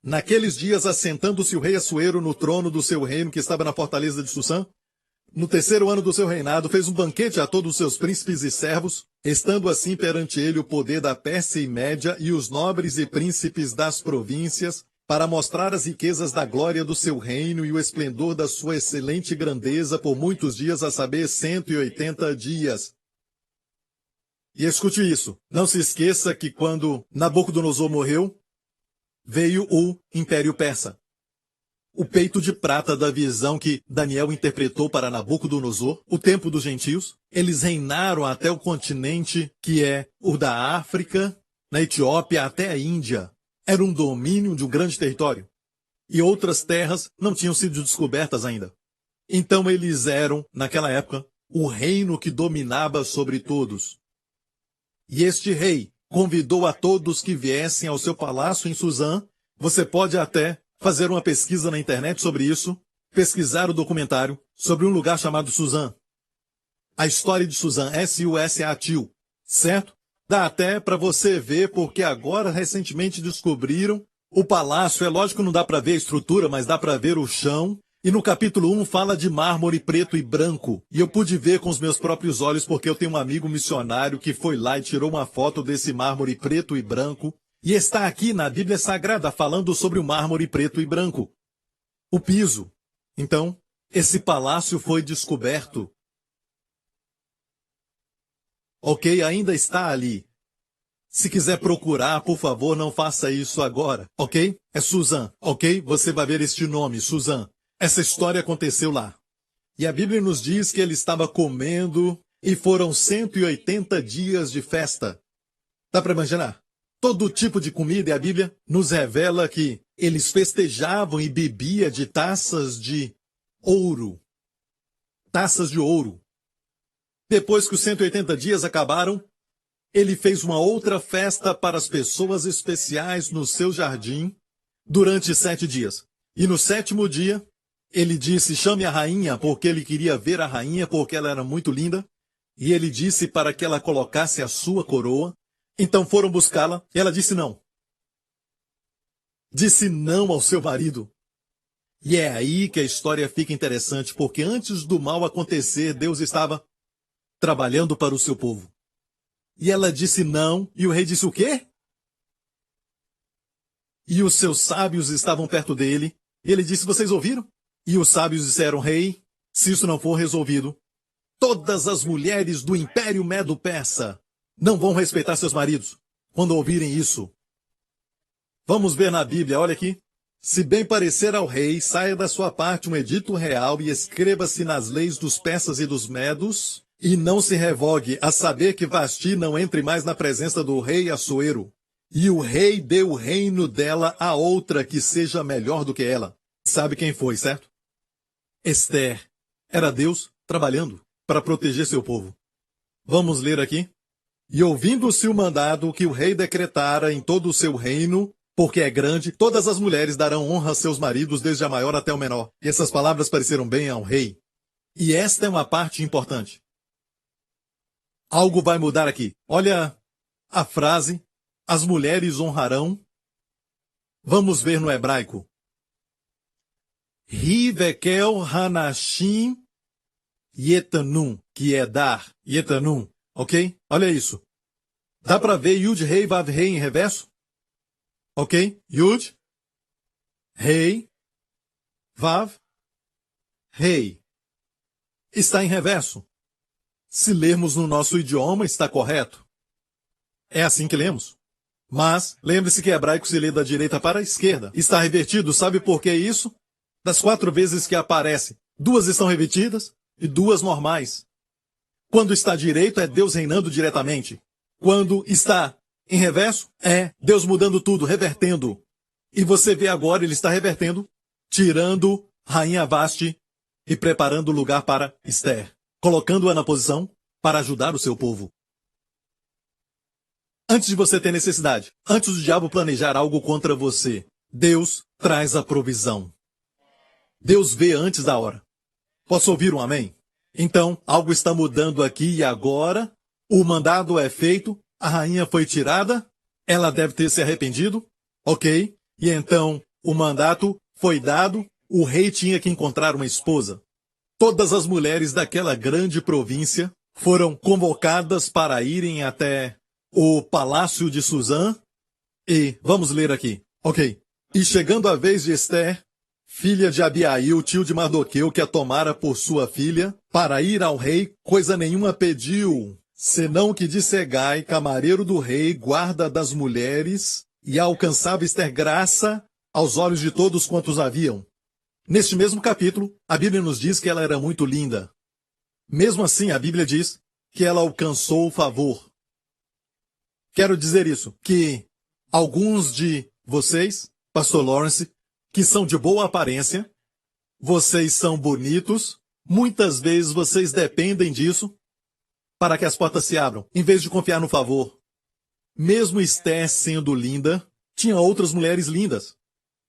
Naqueles dias, assentando-se o rei Assuero no trono do seu reino que estava na fortaleza de Susã, no terceiro ano do seu reinado, fez um banquete a todos os seus príncipes e servos, estando assim perante ele o poder da Pérsia e Média e os nobres e príncipes das províncias, para mostrar as riquezas da glória do seu reino e o esplendor da sua excelente grandeza por muitos dias, a saber, 180 dias. E escute isso, não se esqueça que quando Nabucodonosor morreu, veio o Império Persa. O peito de prata da visão que Daniel interpretou para Nabucodonosor, o tempo dos gentios, eles reinaram até o continente que é o da África, na Etiópia até a Índia. Era um domínio de um grande território. E outras terras não tinham sido descobertas ainda. Então eles eram, naquela época, o reino que dominava sobre todos. E este rei convidou a todos que viessem ao seu palácio em Suzã. Você pode até fazer uma pesquisa na internet sobre isso, pesquisar o documentário sobre um lugar chamado Suzã. A história de Suzã, S-U-S-A-T-U, certo? Dá até para você ver, porque agora recentemente descobriram o palácio. É lógico que não dá para ver a estrutura, mas dá para ver o chão. E no capítulo 1 fala de mármore preto e branco. E eu pude ver com os meus próprios olhos, porque eu tenho um amigo missionário que foi lá e tirou uma foto desse mármore preto e branco. E está aqui na Bíblia Sagrada falando sobre o mármore preto e branco. O piso. Então, esse palácio foi descoberto. ok? Ainda está ali. Se quiser procurar, por favor, não faça isso agora, ok? É Susan, ok? Você vai ver este nome, Susan. Essa história aconteceu lá. E a Bíblia nos diz que ele estava comendo e foram 180 dias de festa. Dá para imaginar? Todo tipo de comida, e a Bíblia nos revela que eles festejavam e bebiam de taças de ouro. Taças de ouro. Depois que os 180 dias acabaram, ele fez uma outra festa para as pessoas especiais no seu jardim durante 7 dias. E no 7º dia, ele disse, chame a rainha, porque ele queria ver a rainha, porque ela era muito linda. E ele disse para que ela colocasse a sua coroa. Então foram buscá-la, e ela disse não. Disse não ao seu marido. E é aí que a história fica interessante, porque antes do mal acontecer, Deus estava trabalhando para o seu povo. E ela disse não, e o rei disse o quê? E os seus sábios estavam perto dele, e ele disse, vocês ouviram? E os sábios disseram, rei, se isso não for resolvido, todas as mulheres do Império Medo-Persa não vão respeitar seus maridos quando ouvirem isso. Vamos ver na Bíblia, olha aqui. Se bem parecer ao rei, saia da sua parte um edito real e escreva-se nas leis dos persas e dos medos, e não se revogue, a saber que Vasti não entre mais na presença do rei Assuero. E o rei deu o reino dela a outra que seja melhor do que ela. Sabe quem foi, certo? Esther. Era Deus trabalhando para proteger seu povo. Vamos ler aqui. E ouvindo-se o mandado que o rei decretara em todo o seu reino, porque é grande, todas as mulheres darão honra a seus maridos, desde a maior até o menor. E essas palavras pareceram bem ao rei. E esta é uma parte importante. Algo vai mudar aqui. Olha a frase, as mulheres honrarão. Vamos ver no hebraico. Rivekel hanashim yetanum, que é dar, yetanum. Ok? Olha isso. Dá para ver Yud, Rei, Vav, Rei em reverso? Ok? Yud, Rei, Vav, Rei. Está em reverso. Se lermos no nosso idioma, está correto. É assim que lemos. Mas, lembre-se que hebraico se lê da direita para a esquerda. Está revertido, sabe por que isso? Das 4 vezes que aparece, 2 estão revertidas e 2 normais. Quando está direito, é Deus reinando diretamente. Quando está em reverso, é Deus mudando tudo, revertendo. E você vê agora, ele está revertendo, tirando Rainha Vasti e preparando o lugar para Esther, colocando-a na posição para ajudar o seu povo. Antes de você ter necessidade, antes do diabo planejar algo contra você, Deus traz a provisão. Deus vê antes da hora. Posso ouvir um amém? Então, algo está mudando aqui e agora, o mandado é feito, a rainha foi tirada, ela deve ter se arrependido, ok? E então, o mandato foi dado, o rei tinha que encontrar uma esposa. Todas as mulheres daquela grande província foram convocadas para irem até o palácio de Suzã, e vamos ler aqui, ok? E chegando a vez de Esther, filha de Abiail, tio de Mardoqueu, que a tomara por sua filha, para ir ao rei, coisa nenhuma pediu, senão que de Segai, camareiro do rei, guarda das mulheres, e alcançava Esther graça aos olhos de todos quantos haviam. Neste mesmo capítulo, a Bíblia nos diz que ela era muito linda. Mesmo assim, a Bíblia diz que ela alcançou o favor. Quero dizer isso, que alguns de vocês, Pastor Lawrence, que são de boa aparência, vocês são bonitos, muitas vezes vocês dependem disso para que as portas se abram, em vez de confiar no favor. Mesmo Esther sendo linda, tinha outras mulheres lindas.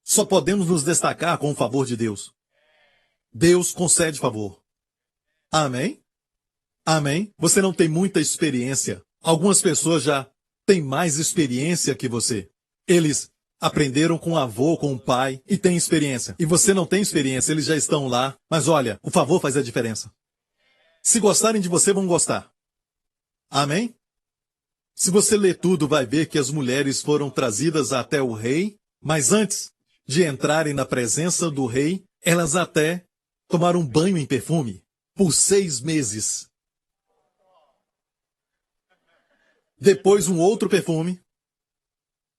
Só podemos nos destacar com o favor de Deus. Deus concede favor. Amém? Amém? Você não tem muita experiência. Algumas pessoas já têm mais experiência que você. Eles aprenderam com o avô, com o pai, e têm experiência. E você não tem experiência, eles já estão lá. Mas olha, o favor faz a diferença. Se gostarem de você, vão gostar. Amém? Se você ler tudo, vai ver que as mulheres foram trazidas até o rei, mas antes de entrarem na presença do rei, elas até tomaram banho em perfume por 6 meses. depois um outro perfume,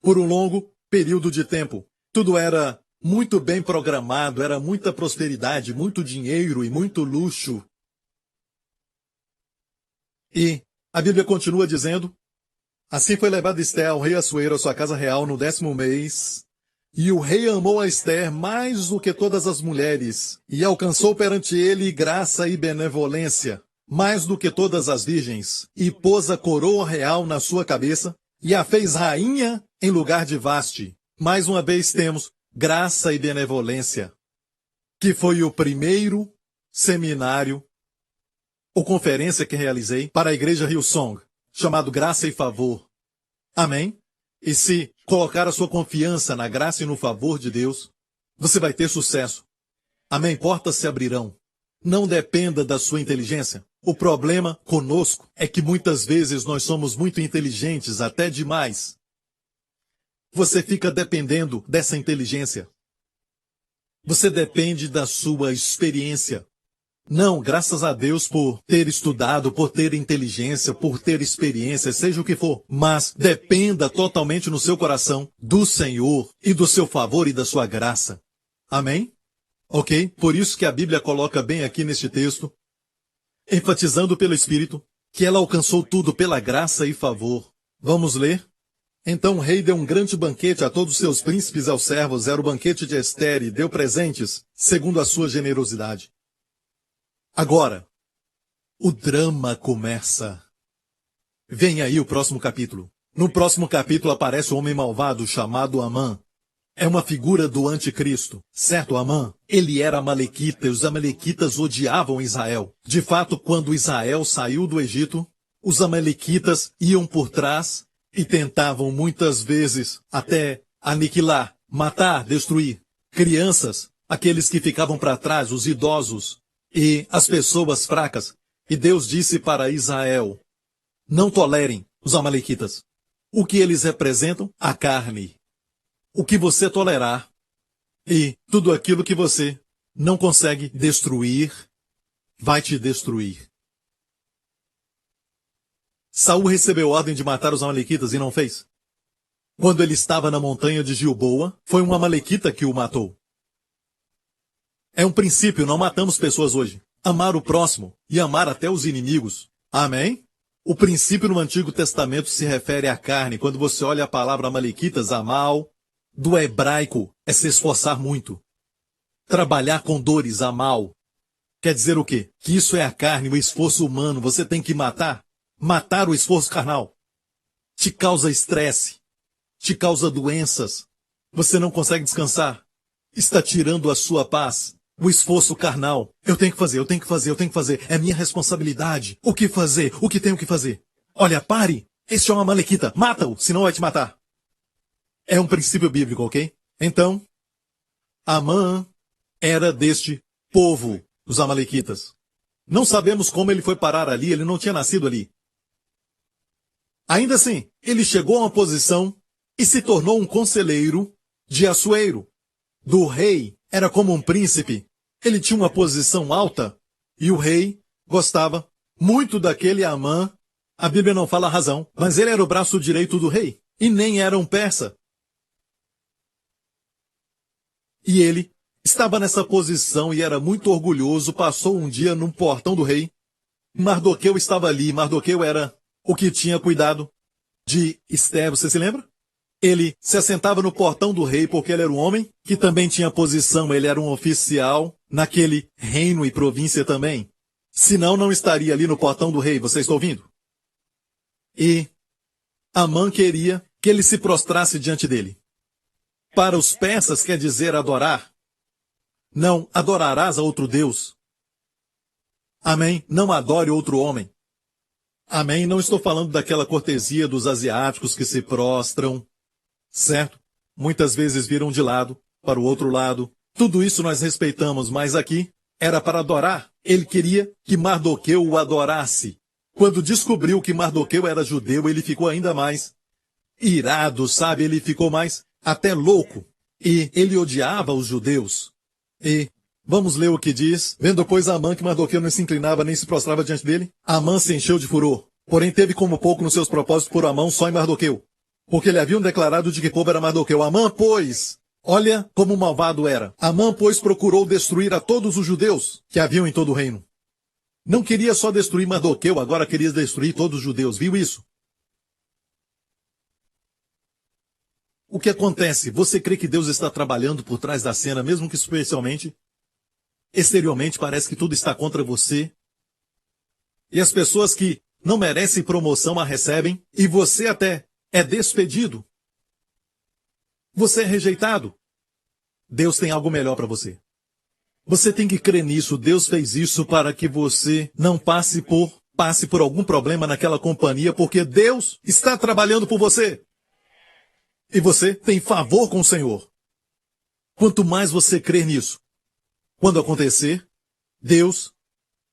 por um longo período de tempo. Tudo era muito bem programado, era muita prosperidade, muito dinheiro e muito luxo. E a Bíblia continua dizendo: assim foi levado Ester ao rei Assuero à sua casa real no 10º mês, e o rei amou a Ester mais do que todas as mulheres, e alcançou perante ele graça e benevolência, mais do que todas as virgens, e pôs a coroa real na sua cabeça, e a fez rainha em lugar de Vaste. Mais uma vez temos graça e benevolência, que foi o primeiro seminário ou conferência que realizei para a igreja Hillsong, chamado Graça e Favor. Amém? E se colocar a sua confiança na graça e no favor de Deus, você vai ter sucesso. Amém? Portas se abrirão. Não dependa da sua inteligência. O problema conosco é que muitas vezes nós somos muito inteligentes, até demais. Você fica dependendo dessa inteligência. Você depende da sua experiência. Não, graças a Deus por ter estudado, por ter inteligência, por ter experiência, seja o que for. Mas dependa totalmente no seu coração do Senhor e do seu favor e da sua graça. Amém? Ok? Por isso que a Bíblia coloca bem aqui neste texto, enfatizando pelo Espírito, que ela alcançou tudo pela graça e favor. Vamos ler? Então o rei deu um grande banquete a todos os seus príncipes e aos servos, era o banquete de Ester, e deu presentes, segundo a sua generosidade. Agora, o drama começa. Vem aí o próximo capítulo. No próximo capítulo aparece o homem malvado chamado Amã. É uma figura do anticristo. Certo, Amã? Ele era amalequita e os amalequitas odiavam Israel. De fato, quando Israel saiu do Egito, os amalequitas iam por trás e tentavam muitas vezes até aniquilar, matar, destruir crianças, aqueles que ficavam para trás, os idosos e as pessoas fracas. E Deus disse para Israel: não tolerem os amalequitas. O que eles representam? A carne. O que você tolerar e tudo aquilo que você não consegue destruir, vai te destruir. Saul recebeu ordem de matar os amalequitas e não fez. Quando ele estava na montanha de Gilboa, foi um amalequita que o matou. É um princípio, não matamos pessoas hoje. Amar o próximo e amar até os inimigos. Amém? O princípio no Antigo Testamento se refere à carne. Quando você olha a palavra amalequitas, amal, do hebraico é se esforçar muito. Trabalhar com dores, amal. Quer dizer o quê? Que isso é a carne, o esforço humano. Você tem que matar. Matar o esforço carnal. Te causa estresse. Te causa doenças. Você não consegue descansar. Está tirando a sua paz. O esforço carnal. Eu tenho que fazer, eu tenho que fazer, eu tenho que fazer. É minha responsabilidade. O que fazer? O que tenho que fazer? Olha, pare. Este é um amalequita. Mata-o, senão vai te matar. É um princípio bíblico, ok? Então, Amã era deste povo, os amalequitas. Não sabemos como ele foi parar ali, ele não tinha nascido ali. Ainda assim, ele chegou a uma posição e se tornou um conselheiro de Assuero, do rei. Era como um príncipe. Ele tinha uma posição alta e o rei gostava muito daquele Amã. A Bíblia não fala a razão, mas ele era o braço direito do rei e nem era um persa. E ele estava nessa posição e era muito orgulhoso. Passou um dia no portão do rei. Mardoqueu estava ali. Mardoqueu era o que tinha cuidado de Ester, você se lembra? Ele se assentava no portão do rei porque ele era um homem que também tinha posição. Ele era um oficial naquele reino e província também. Senão não estaria ali no portão do rei. Você está ouvindo? E Amã queria que ele se prostrasse diante dele. Para os persas quer dizer adorar. Não adorarás a outro Deus. Amém? Não adore outro homem. Amém? Não estou falando daquela cortesia dos asiáticos que se prostram, certo? Muitas vezes viram de lado, para o outro lado. Tudo isso nós respeitamos, mas aqui era para adorar. Ele queria que Mardoqueu o adorasse. Quando descobriu que Mardoqueu era judeu, ele ficou ainda mais irado, sabe? Ele ficou mais até louco. E ele odiava os judeus. E vamos ler o que diz. Vendo, pois, Amã que Mardoqueu não se inclinava nem se prostrava diante dele, Amã se encheu de furor. Porém teve como pouco nos seus propósitos por Amã só em Mardoqueu, porque lhe haviam declarado de que povo era Mardoqueu. Amã, pois, olha como malvado era. Amã, pois, procurou destruir a todos os judeus que haviam em todo o reino. Não queria só destruir Mardoqueu, agora queria destruir todos os judeus. Viu isso? O que acontece? Você crê que Deus está trabalhando por trás da cena, mesmo que superficialmente? Exteriormente parece que tudo está contra você. E as pessoas que não merecem promoção a recebem, e você até é despedido. Você é rejeitado. Deus tem algo melhor para você. Você tem que crer nisso. Deus fez isso para que você não passe por algum problema naquela companhia, porque Deus está trabalhando por você. E você tem favor com o Senhor. Quanto mais você crer nisso, quando acontecer, Deus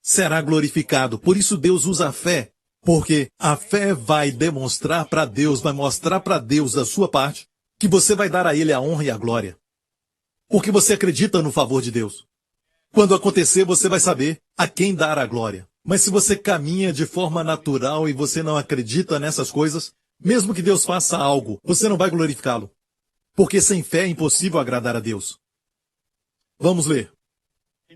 será glorificado. Por isso Deus usa a fé, porque a fé vai demonstrar para Deus, vai mostrar para Deus da sua parte, que você vai dar a Ele a honra e a glória. Porque você acredita no favor de Deus. Quando acontecer, você vai saber a quem dar a glória. Mas se você caminha de forma natural e você não acredita nessas coisas, mesmo que Deus faça algo, você não vai glorificá-lo. Porque sem fé é impossível agradar a Deus. Vamos ler.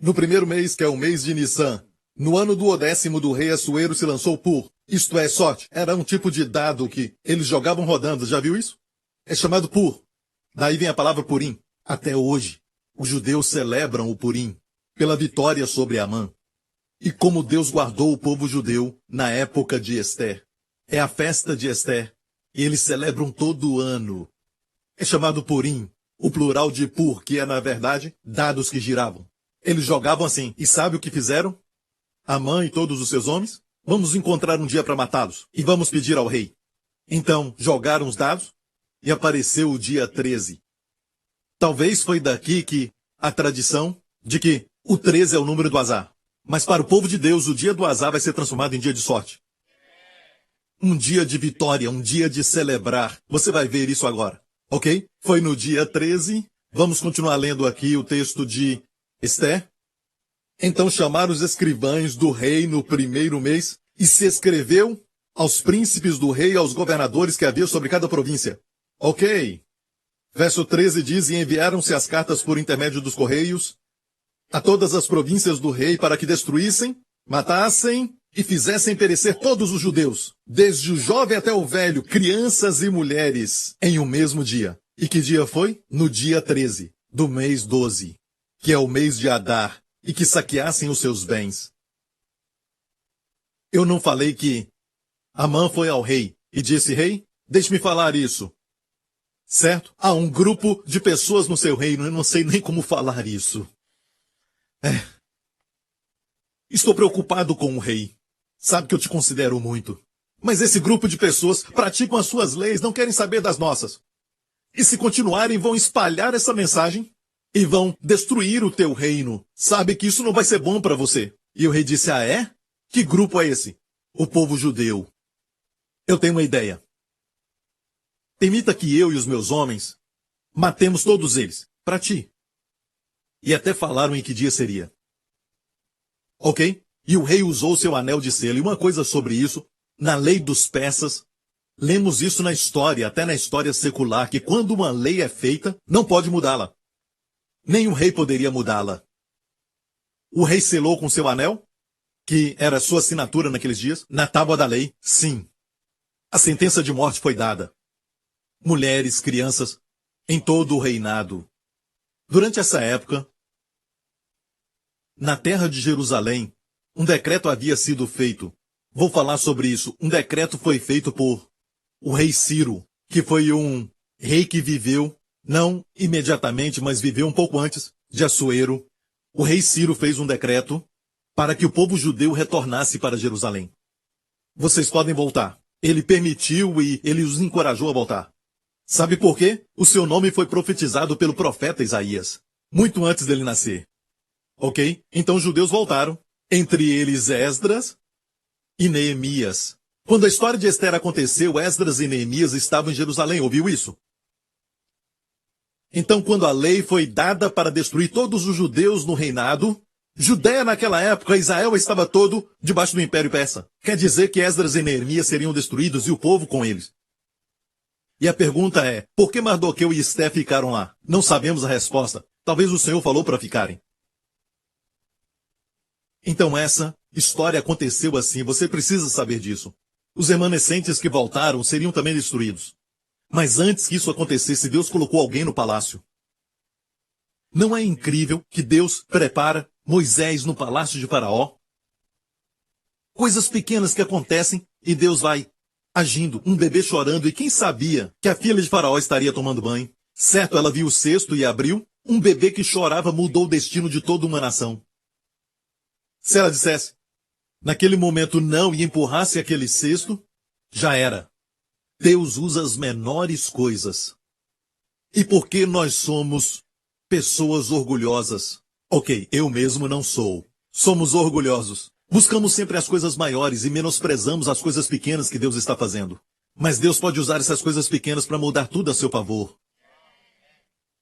No primeiro mês, que é o mês de Nissan, no ano do 10º do rei Assuero se lançou Pur, isto é, sorte. Era um tipo de dado que eles jogavam rodando, já viu isso? É chamado Pur. Daí vem a palavra Purim. Até hoje, os judeus celebram o Purim pela vitória sobre Amã. E como Deus guardou o povo judeu na época de Ester. É a festa de Ester, e eles celebram todo ano. É chamado Purim, o plural de Pur, que é, na verdade, dados que giravam. Eles jogavam assim, e sabe o que fizeram? Amã e todos os seus homens? Vamos encontrar um dia para matá-los, e vamos pedir ao rei. Então, jogaram os dados, e apareceu o dia 13. Talvez foi daqui que a tradição de que o 13 é o número do azar. Mas para o povo de Deus, o dia do azar vai ser transformado em dia de sorte. Um dia de vitória, um dia de celebrar. Você vai ver isso agora, ok? Foi no dia 13. Vamos continuar lendo aqui o texto de Ester. Então chamaram os escrivães do rei no primeiro mês e se escreveu aos príncipes do rei e aos governadores que havia sobre cada província. Ok. Verso 13 diz, e enviaram-se as cartas por intermédio dos correios a todas as províncias do rei para que destruíssem, matassem e fizessem perecer todos os judeus, desde o jovem até o velho, crianças e mulheres, em um mesmo dia. E que dia foi? No dia 13 do mês 12, que é o mês de Adar, e que saqueassem os seus bens. Eu não falei que Amã foi ao rei e disse, rei, deixe-me falar isso. Certo? Há um grupo de pessoas no seu reino, eu não sei nem como falar isso. Estou preocupado com o rei. Sabe que eu te considero muito. Mas esse grupo de pessoas praticam as suas leis, não querem saber das nossas. E se continuarem, vão espalhar essa mensagem e vão destruir o teu reino. Sabe que isso não vai ser bom para você. E o rei disse, ah é? Que grupo é esse? O povo judeu. Eu tenho uma ideia. Permita que eu e os meus homens matemos todos eles, para ti. E até falaram em que dia seria. Ok? E o rei usou seu anel de selo. E uma coisa sobre isso, na lei dos persas, lemos isso na história, até na história secular, que quando uma lei é feita, não pode mudá-la. Nem o rei poderia mudá-la. O rei selou com seu anel, que era sua assinatura naqueles dias, na tábua da lei, sim. A sentença de morte foi dada. Mulheres, crianças, em todo o reinado. Durante essa época, na terra de Jerusalém, um decreto havia sido feito. Vou falar sobre isso. Um decreto foi feito por o rei Ciro, que foi um rei que viveu, não imediatamente, mas viveu um pouco antes de Assuero. O rei Ciro fez um decreto para que o povo judeu retornasse para Jerusalém. Vocês podem voltar. Ele permitiu e ele os encorajou a voltar. Sabe por quê? O seu nome foi profetizado pelo profeta Isaías, muito antes dele nascer. Ok? Então os judeus voltaram, entre eles Esdras e Neemias. Quando a história de Ester aconteceu, Esdras e Neemias estavam em Jerusalém, ouviu isso? Então quando a lei foi dada para destruir todos os judeus no reinado, Judéia naquela época, Israel estava todo debaixo do Império Persa. Quer dizer que Esdras e Neemias seriam destruídos e o povo com eles. E a pergunta é, por que Mardoqueu e Esté ficaram lá? Não sabemos a resposta. Talvez o Senhor falou para ficarem. Então essa história aconteceu assim, você precisa saber disso. Os remanescentes que voltaram seriam também destruídos. Mas antes que isso acontecesse, Deus colocou alguém no palácio. Não é incrível que Deus prepara Moisés no palácio de Faraó? Coisas pequenas que acontecem e Deus vai agindo, um bebê chorando, e quem sabia que a filha de Faraó estaria tomando banho? Certo, ela viu o cesto e abriu. Um bebê que chorava mudou o destino de toda uma nação. Se ela dissesse, naquele momento não, e empurrasse aquele cesto, já era. Deus usa as menores coisas. E porque nós somos pessoas orgulhosas? Ok, eu mesmo não sou. Somos orgulhosos. Buscamos sempre as coisas maiores e menosprezamos as coisas pequenas que Deus está fazendo. Mas Deus pode usar essas coisas pequenas para mudar tudo a seu favor.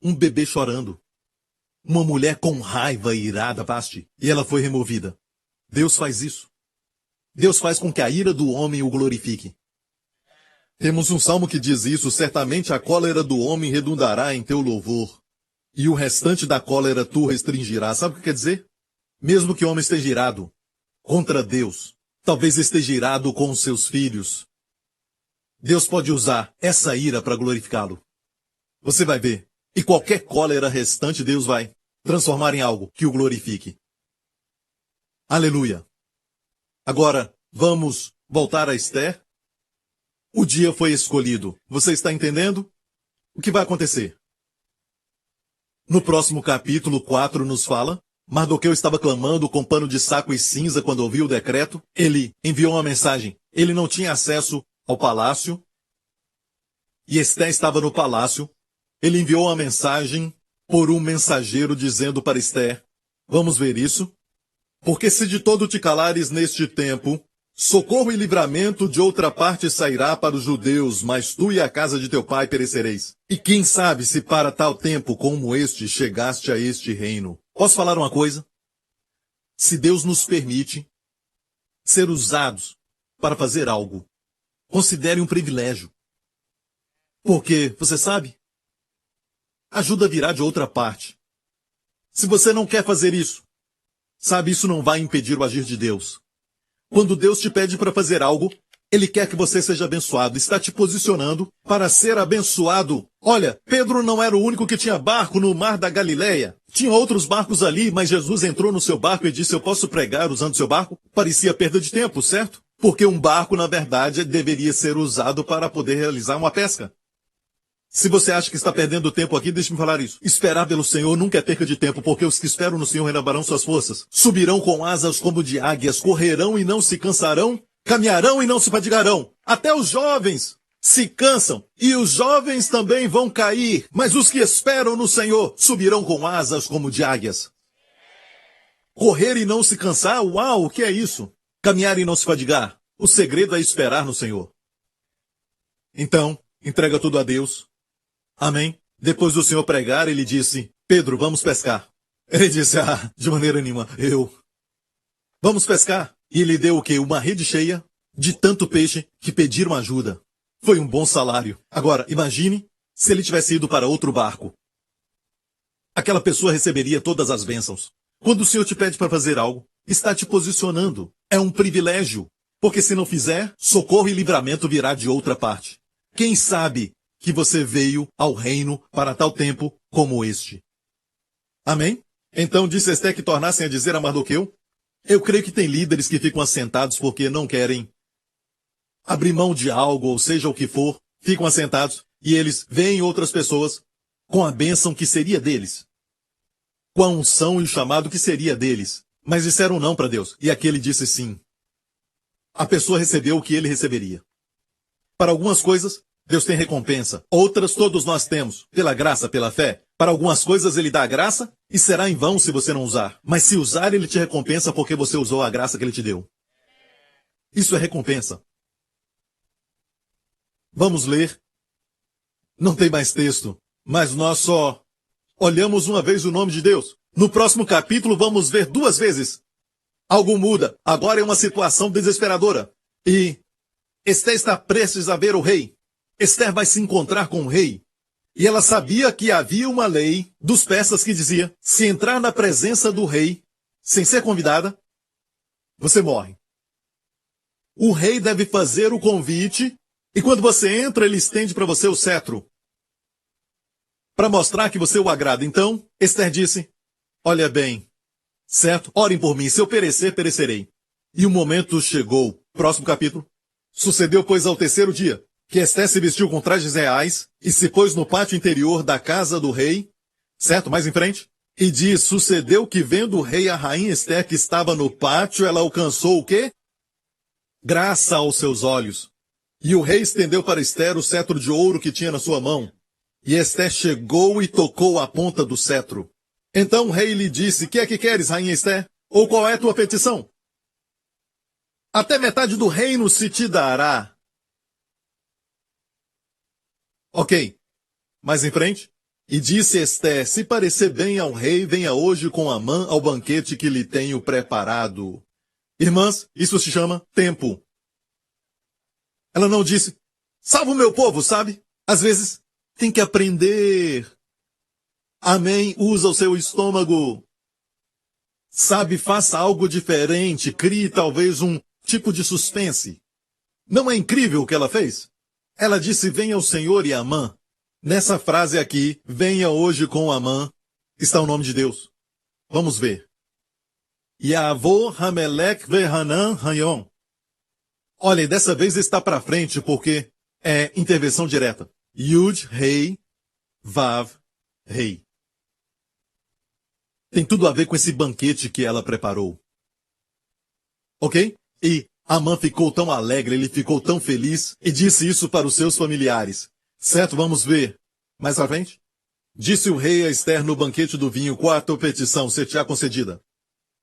Um bebê chorando. Uma mulher com raiva e irada, baste, e ela foi removida. Deus faz isso. Deus faz com que a ira do homem o glorifique. Temos um salmo que diz isso, certamente a cólera do homem redundará em teu louvor, e o restante da cólera tu restringirás. Sabe o que quer dizer? Mesmo que o homem esteja irado contra Deus, talvez esteja irado com os seus filhos, Deus pode usar essa ira para glorificá-lo. Você vai ver. E qualquer cólera restante Deus vai transformar em algo que o glorifique. Aleluia. Agora, vamos voltar a Esther. O dia foi escolhido. Você está entendendo? O que vai acontecer? No próximo capítulo 4 nos fala, Mardoqueu estava clamando com pano de saco e cinza quando ouviu o decreto. Ele enviou uma mensagem. Ele não tinha acesso ao palácio. E Esther estava no palácio. Ele enviou uma mensagem por um mensageiro dizendo para Esther, vamos ver isso? Porque se de todo te calares neste tempo, socorro e livramento de outra parte sairá para os judeus, mas tu e a casa de teu pai perecereis. E quem sabe se para tal tempo como este chegaste a este reino. Posso falar uma coisa? Se Deus nos permite ser usados para fazer algo, considere um privilégio. Porque, você sabe, ajuda virá de outra parte. Se você não quer fazer isso, sabe, isso não vai impedir o agir de Deus. Quando Deus te pede para fazer algo, Ele quer que você seja abençoado, está te posicionando para ser abençoado. Olha, Pedro não era o único que tinha barco no mar da Galileia. Tinha outros barcos ali, mas Jesus entrou no seu barco e disse, eu posso pregar usando seu barco? Parecia perda de tempo, certo? Porque um barco, na verdade, deveria ser usado para poder realizar uma pesca. Se você acha que está perdendo tempo aqui, deixe-me falar isso. Esperar pelo Senhor nunca é perca de tempo, porque os que esperam no Senhor renovarão suas forças. Subirão com asas como de águias, correrão e não se cansarão, caminharão e não se fadigarão. Até os jovens se cansam, e os jovens também vão cair. Mas os que esperam no Senhor subirão com asas como de águias. Correr e não se cansar? Uau, o que é isso? Caminhar e não se fadigar? O segredo é esperar no Senhor. Então, entrega tudo a Deus. Amém? Depois do Senhor pregar, ele disse, Pedro, vamos pescar. Ele disse, de maneira nenhuma, vamos pescar. E ele deu o quê? Uma rede cheia de tanto peixe que pediram ajuda. Foi um bom salário. Agora, imagine se ele tivesse ido para outro barco. Aquela pessoa receberia todas as bênçãos. Quando o Senhor te pede para fazer algo, está te posicionando. É um privilégio. Porque se não fizer, socorro e livramento virá de outra parte. Quem sabe que você veio ao reino para tal tempo como este. Amém? Então disse Esther que tornassem a dizer a Mardoqueu, eu creio que tem líderes que ficam assentados porque não querem abrir mão de algo, ou seja o que for, ficam assentados e eles veem outras pessoas com a bênção que seria deles, com a unção e o chamado que seria deles, mas disseram não para Deus, e aquele disse sim. A pessoa recebeu o que ele receberia. Para algumas coisas, Deus tem recompensa. Outras todos nós temos, pela graça, pela fé. Para algumas coisas ele dá a graça e será em vão se você não usar. Mas se usar, ele te recompensa porque você usou a graça que ele te deu. Isso é recompensa. Vamos ler. Não tem mais texto, mas nós só olhamos uma vez o nome de Deus. No próximo capítulo vamos ver 2 vezes. Algo muda. Agora é uma situação desesperadora. E Esther está prestes a ver o rei. Esther vai se encontrar com o rei. E ela sabia que havia uma lei dos persas que dizia: se entrar na presença do rei sem ser convidada, você morre. O rei deve fazer o convite e quando você entra, ele estende para você o cetro para mostrar que você o agrada. Então, Esther disse: olha bem, certo? Orem por mim, se eu perecer, perecerei. E o momento chegou. Próximo capítulo. Sucedeu, pois, ao 3º dia, que Esther se vestiu com trajes reais e se pôs no pátio interior da casa do rei, certo? Mais em frente. E diz: sucedeu que vendo o rei a rainha Esther que estava no pátio, ela alcançou o quê? Graça aos seus olhos. E o rei estendeu para Esther o cetro de ouro que tinha na sua mão. E Esther chegou e tocou a ponta do cetro. Então o rei lhe disse: que é que queres, rainha Esther? Ou qual é a tua petição? Até metade do reino se te dará. Ok. Mais em frente. E disse Esther: se parecer bem ao rei, venha hoje com Amã ao banquete que lhe tenho preparado. Irmãs, isso se chama tempo. Ela não disse: salva o meu povo, sabe? Às vezes, tem que aprender. Amém, usa o seu estômago. Sabe, faça algo diferente, crie talvez um tipo de suspense. Não é incrível o que ela fez? Ela disse: venha o Senhor e Amã. Nessa frase aqui, venha hoje com Amã, está o nome de Deus. Vamos ver. Yavô Hamelech Vehanan Hayon. Olha, dessa vez está para frente porque é intervenção direta. Yud, rei, Vav, rei. Tem tudo a ver com esse banquete que ela preparou. Ok? E Amã ficou tão alegre, ele ficou tão feliz e disse isso para os seus familiares. Certo? Vamos ver. Mais à frente. Disse o rei a Esther no banquete do vinho: qual a tua petição? Ser-te-á concedida.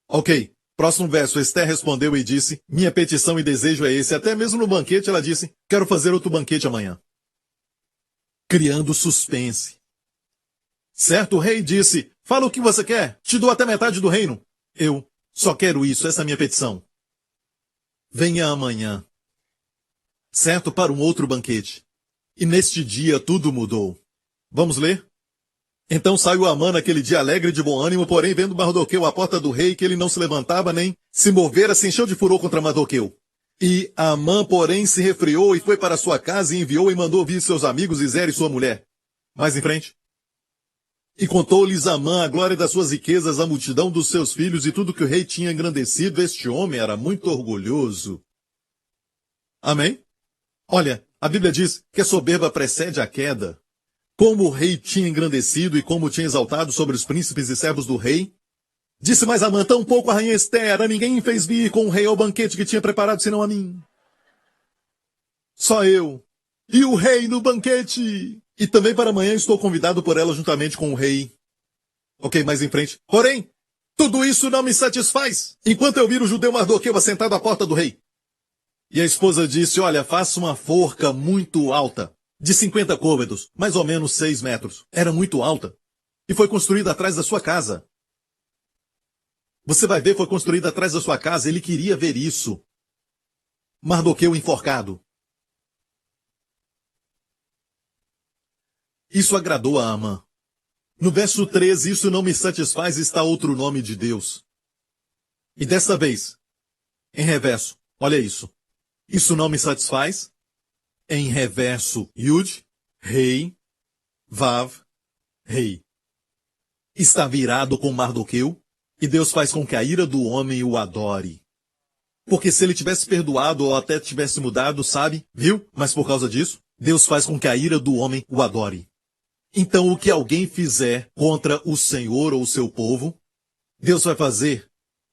Ok. Próximo verso. Esther respondeu e disse: minha petição e desejo é esse. Até mesmo no banquete ela disse: quero fazer outro banquete amanhã. Criando suspense. Certo? O rei disse: fala o que você quer. Te dou até metade do reino. Eu só quero isso. Essa é a minha petição. Venha amanhã. Certo? Para um outro banquete. E neste dia tudo mudou. Vamos ler? Então saiu Amã naquele dia alegre e de bom ânimo, porém vendo Mardoqueu à porta do rei, que ele não se levantava nem se movera, se encheu de furor contra Mardoqueu. E Amã, porém, se refriou e foi para sua casa e enviou e mandou vir seus amigos Izer e sua mulher. Mais em frente. E contou-lhes Amã a glória das suas riquezas, a multidão dos seus filhos e tudo que o rei tinha engrandecido. Este homem era muito orgulhoso. Amém? Olha, a Bíblia diz que a soberba precede a queda. Como o rei tinha engrandecido e como tinha exaltado sobre os príncipes e servos do rei. Disse mais Amã: tão pouco a rainha Esther, a ninguém fez vir com o rei ao banquete que tinha preparado senão a mim. Só eu. E o rei no banquete. E também para amanhã estou convidado por ela juntamente com o rei. Ok, mais em frente. Porém, tudo isso não me satisfaz, enquanto eu vir o judeu Mardoqueu assentado à porta do rei. E a esposa disse: olha, faça uma forca muito alta, de 50 côvados, mais ou menos 6 metros. Era muito alta. E foi construída atrás da sua casa. Você vai ver, foi construída atrás da sua casa. Ele queria ver isso. Mardoqueu enforcado. Isso agradou a Amã. No verso 13, isso não me satisfaz, está outro nome de Deus. E desta vez, em reverso, olha isso. Isso não me satisfaz. Em reverso, Yud, rei, Vav, rei. Está virado com Mardoqueu, e Deus faz com que a ira do homem o adore. Porque se ele tivesse perdoado ou até tivesse mudado, sabe? Viu? Mas por causa disso, Deus faz com que a ira do homem o adore. Então o que alguém fizer contra o Senhor ou o seu povo, Deus vai fazer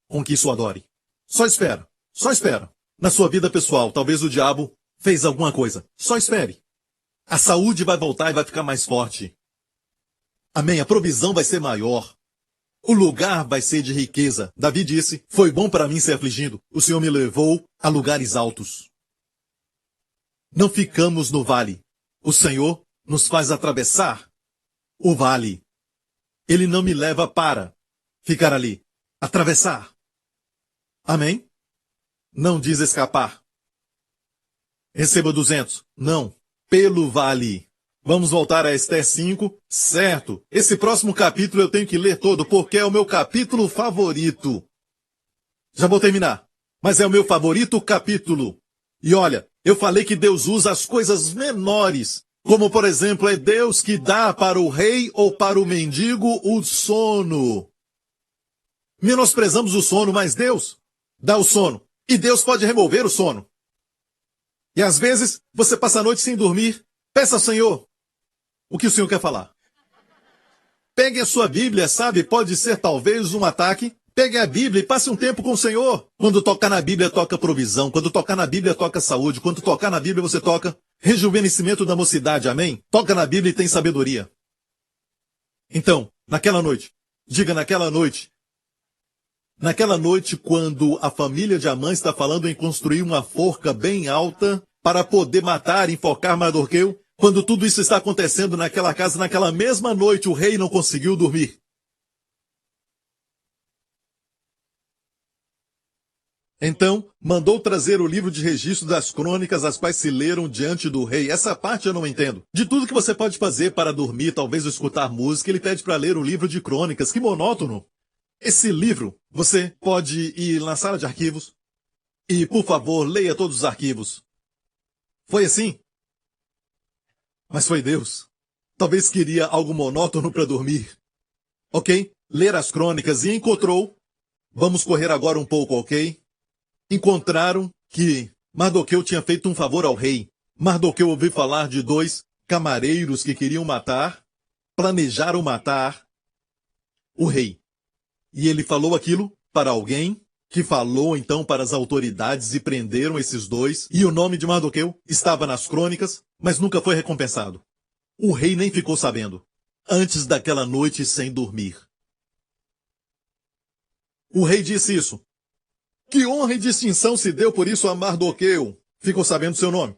com que isso o adore. Só espera. Só espera. Na sua vida pessoal, talvez o diabo fez alguma coisa. Só espere. A saúde vai voltar e vai ficar mais forte. Amém. A provisão vai ser maior. O lugar vai ser de riqueza. Davi disse: foi bom para mim ser afligido. O Senhor me levou a lugares altos. Não ficamos no vale. O Senhor nos faz atravessar o vale. Ele não me leva para ficar ali, atravessar. Amém? Não diz escapar. Receba 200. Não, pelo vale. Vamos voltar a Ester 5. Certo, esse próximo capítulo eu tenho que ler todo, porque é o meu capítulo favorito. Já vou terminar, mas é o meu favorito capítulo. E olha, eu falei que Deus usa as coisas menores, como por exemplo, é Deus que dá para o rei ou para o mendigo o sono. Menosprezamos o sono, mas Deus dá o sono. E Deus pode remover o sono. E às vezes, você passa a noite sem dormir. Peça ao Senhor o que o Senhor quer falar. Pegue a sua Bíblia, sabe? Pode ser talvez um ataque. Pegue a Bíblia e passe um tempo com o Senhor. Quando tocar na Bíblia, toca provisão. Quando tocar na Bíblia, toca saúde. Quando tocar na Bíblia, você toca rejuvenescimento da mocidade. Amém? Toca na Bíblia e tem sabedoria. Então, naquela noite, diga naquela noite, quando a família de Amã está falando em construir uma forca bem alta para poder matar e enforcar Mardoqueu, quando tudo isso está acontecendo naquela casa, naquela mesma noite, o rei não conseguiu dormir. Então, mandou trazer o livro de registro das crônicas, as quais se leram diante do rei. Essa parte eu não entendo. De tudo que você pode fazer para dormir, talvez escutar música, ele pede para ler o livro de crônicas. Que monótono! Esse livro, você pode ir na sala de arquivos e, por favor, leia todos os arquivos. Foi assim? Mas foi Deus. Talvez queria algo monótono para dormir. Ok? Ler as crônicas e encontrou. Vamos correr agora um pouco, ok? Encontraram que Mardoqueu tinha feito um favor ao rei. Mardoqueu ouviu falar de 2 camareiros que queriam matar, planejaram matar o rei. E ele falou aquilo para alguém, que falou então para as autoridades e prenderam esses 2. E o nome de Mardoqueu estava nas crônicas, mas nunca foi recompensado. O rei nem ficou sabendo, antes daquela noite sem dormir. O rei disse isso. Que honra e distinção se deu por isso a Mardoqueu? Ficou sabendo seu nome.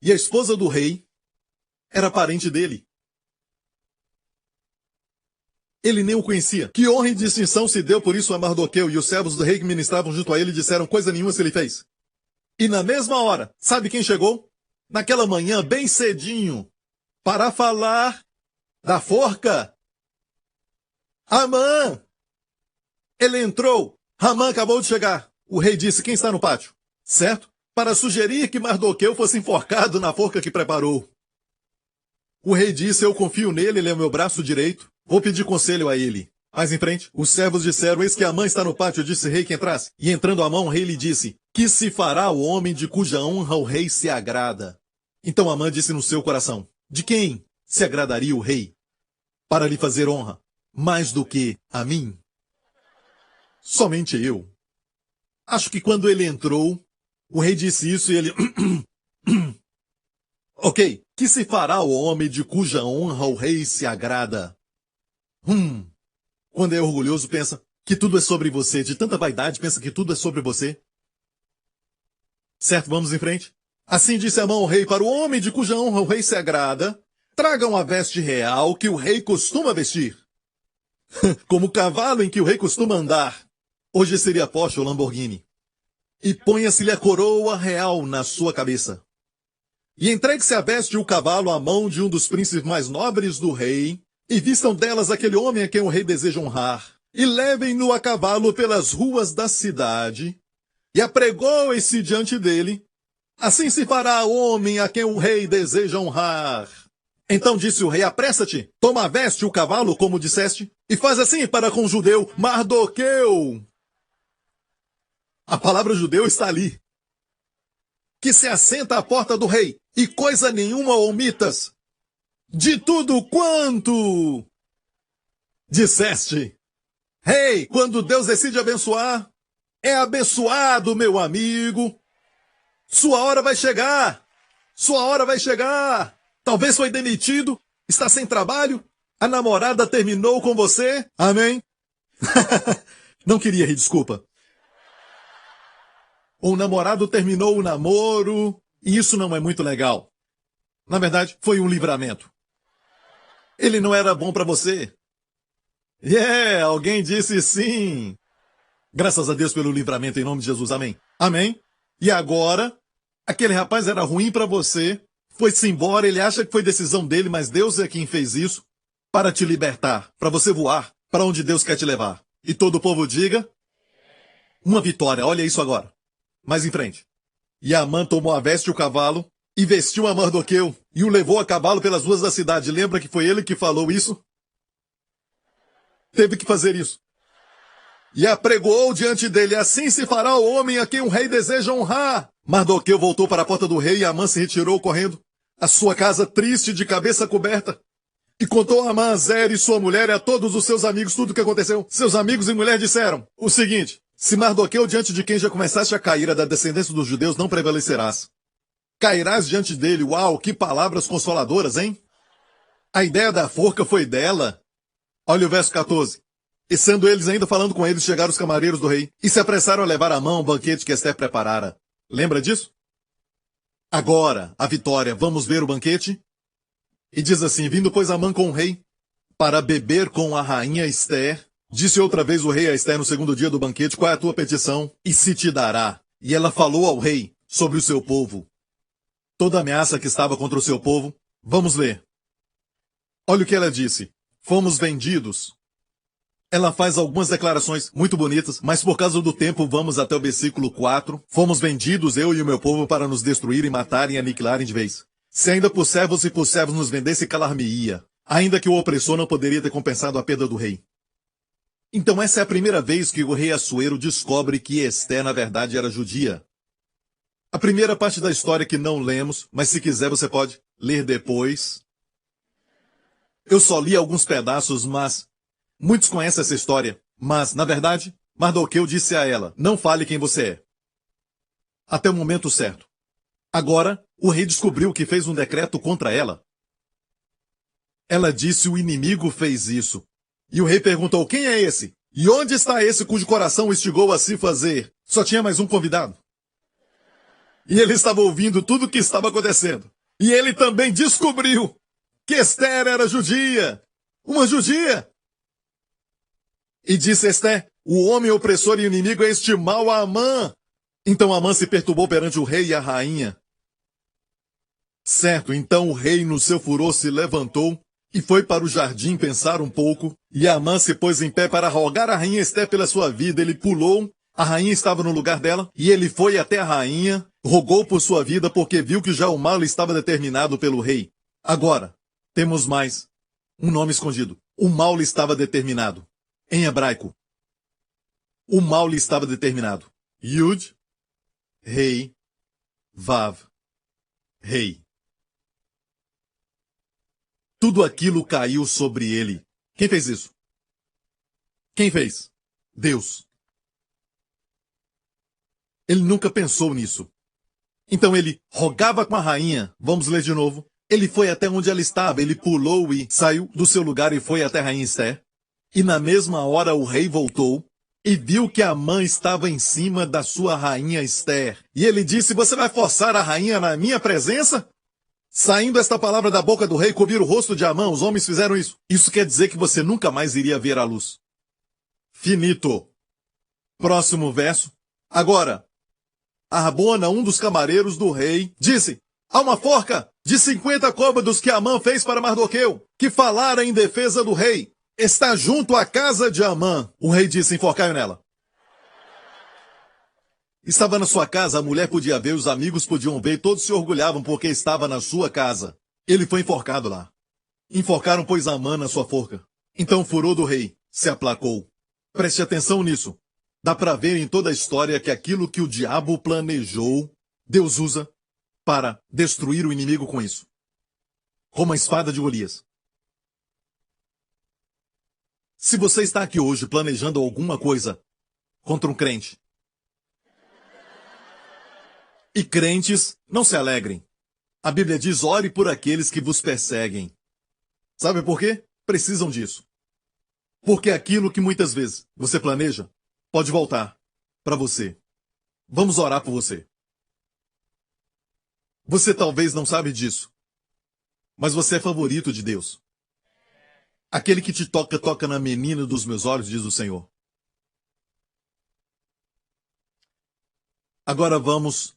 E a esposa do rei era parente dele. Ele nem o conhecia. Que honra e distinção se deu por isso a Mardoqueu, e os servos do rei que ministravam junto a ele disseram coisa nenhuma se ele fez. E na mesma hora, sabe quem chegou? Naquela manhã, bem cedinho, para falar da forca. Amã! Ele entrou. Amã acabou de chegar. O rei disse, quem está no pátio? Certo? Para sugerir que Mardoqueu fosse enforcado na forca que preparou. O rei disse, eu confio nele, ele é o meu braço direito. Vou pedir conselho a ele. Mais em frente, os servos disseram, eis que Amã está no pátio, disse o rei que entrasse. E entrando Amã, o rei lhe disse, que se fará o homem de cuja honra o rei se agrada? Então Amã disse no seu coração, de quem se agradaria o rei para lhe fazer honra, mais do que a mim? Somente eu. Acho que quando ele entrou, o rei disse isso e ele... Ok, que se fará o homem de cuja honra o rei se agrada? Quando é orgulhoso, pensa que tudo é sobre você. De tanta vaidade, pensa que tudo é sobre você. Certo, vamos em frente? Assim disse Amã ao rei, para o homem de cuja honra o rei se agrada, tragam a veste real que o rei costuma vestir. Como o cavalo em que o rei costuma andar. Hoje seria Porsche ou Lamborghini. E ponha-se-lhe a coroa real na sua cabeça. E entregue-se a veste e o cavalo à mão de um dos príncipes mais nobres do rei, e vistam delas aquele homem a quem o rei deseja honrar, e levem-no a cavalo pelas ruas da cidade, e apregoem-se diante dele. Assim se fará o homem a quem o rei deseja honrar. Então disse o rei, apressa-te, toma a veste e o cavalo, como disseste, e faz assim para com o judeu Mardoqueu. A palavra judeu está ali. Que se assenta à porta do rei, e coisa nenhuma omitas. De tudo quanto disseste. Rei, quando Deus decide abençoar, é abençoado, meu amigo. Sua hora vai chegar. Sua hora vai chegar. Talvez foi demitido, está sem trabalho, a namorada terminou com você. Amém? Não queria rir, desculpa. O namorado terminou o namoro, e isso não é muito legal. Na verdade, foi um livramento. Ele não era bom para você. Alguém disse sim. Graças a Deus pelo livramento em nome de Jesus, amém. Amém. E agora, aquele rapaz era ruim para você, foi-se embora, ele acha que foi decisão dele, mas Deus é quem fez isso para te libertar, para você voar para onde Deus quer te levar. E todo o povo diga, uma vitória, olha isso agora. Mais em frente. E Amã tomou a veste e o cavalo, e vestiu a Mardoqueu, e o levou a cavalo pelas ruas da cidade. Lembra que foi ele que falou isso? Teve que fazer isso. E apregoou diante dele, assim se fará o homem a quem o rei deseja honrar. Mardoqueu voltou para a porta do rei, e Amã se retirou correndo à sua casa triste, de cabeça coberta. E contou a Amã a Zer e sua mulher e a todos os seus amigos tudo o que aconteceu. Seus amigos e mulher disseram o seguinte: se Mardoqueu, diante de quem já começaste a cair da descendência dos judeus, não prevalecerás. Cairás diante dele. Uau, que palavras consoladoras, hein? A ideia da forca foi dela. Olha o verso 14. E sendo eles ainda falando com eles, chegaram os camareiros do rei e se apressaram a levar à mão o banquete que Ester preparara. Lembra disso? Agora, a vitória, vamos ver o banquete? E diz assim, vindo pois Amã com o rei, para beber com a rainha Ester, disse outra vez o rei a Ester no segundo dia do banquete, qual é a tua petição? E se te dará. E ela falou ao rei sobre o seu povo. Toda ameaça que estava contra o seu povo. Vamos ler. Olha o que ela disse. Fomos vendidos. Ela faz algumas declarações muito bonitas, mas por causa do tempo vamos até o versículo 4. Fomos vendidos, eu e o meu povo, para nos destruírem, matarem e aniquilarem de vez. Se ainda por servos e por servos nos vendesse, calar-me-ia. Ainda que o opressor não poderia ter compensado a perda do rei. Então essa é a primeira vez que o rei Assuero descobre que Ester, na verdade, era judia. A primeira parte da história que não lemos, mas se quiser você pode ler depois. Eu só li alguns pedaços, mas muitos conhecem essa história. Mas, na verdade, Mardoqueu disse a ela, não fale quem você é. Até o momento certo. Agora, o rei descobriu que fez um decreto contra ela. Ela disse, o inimigo fez isso. E o rei perguntou, quem é esse? E onde está esse cujo coração o instigou a se fazer? Só tinha mais um convidado. E ele estava ouvindo tudo o que estava acontecendo. E ele também descobriu que Ester era judia. Uma judia. E disse Ester, o homem opressor e inimigo é este mau Amã. Então Amã se perturbou perante o rei e a rainha. Certo, então o rei no seu furor se levantou e foi para o jardim pensar um pouco. E Amã se pôs em pé para rogar a rainha Ester pela sua vida. Ele pulou. A rainha estava no lugar dela, e ele foi até a rainha, rogou por sua vida, porque viu que já o mal estava determinado pelo rei. Agora, temos mais um nome escondido. O mal lhe estava determinado. Em hebraico, o mal lhe estava determinado. Yud, Rei, Vav, Rei. Tudo aquilo caiu sobre ele. Quem fez isso? Quem fez? Deus. Ele nunca pensou nisso. Então ele rogava com a rainha. Vamos ler de novo. Ele foi até onde ela estava. Ele pulou e saiu do seu lugar e foi até a rainha Ester. E na mesma hora o rei voltou e viu que Amã estava em cima da sua rainha Ester. E ele disse, você vai forçar a rainha na minha presença? Saindo esta palavra da boca do rei, cobrir o rosto de Amã, os homens fizeram isso. Isso quer dizer que você nunca mais iria ver a luz. Finito. Próximo verso. Agora, Arbona, um dos camareiros do rei, disse, há uma forca de 50 côvados que Amã fez para Mardoqueu, que falara em defesa do rei. Está junto à casa de Amã. O rei disse, enforcai-o nela. Estava na sua casa, a mulher podia ver, os amigos podiam ver, todos se orgulhavam porque estava na sua casa. Ele foi enforcado lá. Enforcaram, pois, Amã na sua forca. Então o furor do rei se aplacou. Preste atenção nisso. Dá para ver em toda a história que aquilo que o diabo planejou, Deus usa para destruir o inimigo com isso. Como a espada de Golias. Se você está aqui hoje planejando alguma coisa contra um crente, e crentes não se alegrem. A Bíblia diz, ore por aqueles que vos perseguem. Sabe por quê? Precisam disso. Porque aquilo que muitas vezes você planeja, pode voltar para você. Vamos orar por você. Você talvez não sabe disso, mas você é favorito de Deus. Aquele que te toca, toca na menina dos meus olhos, diz o Senhor. Agora vamos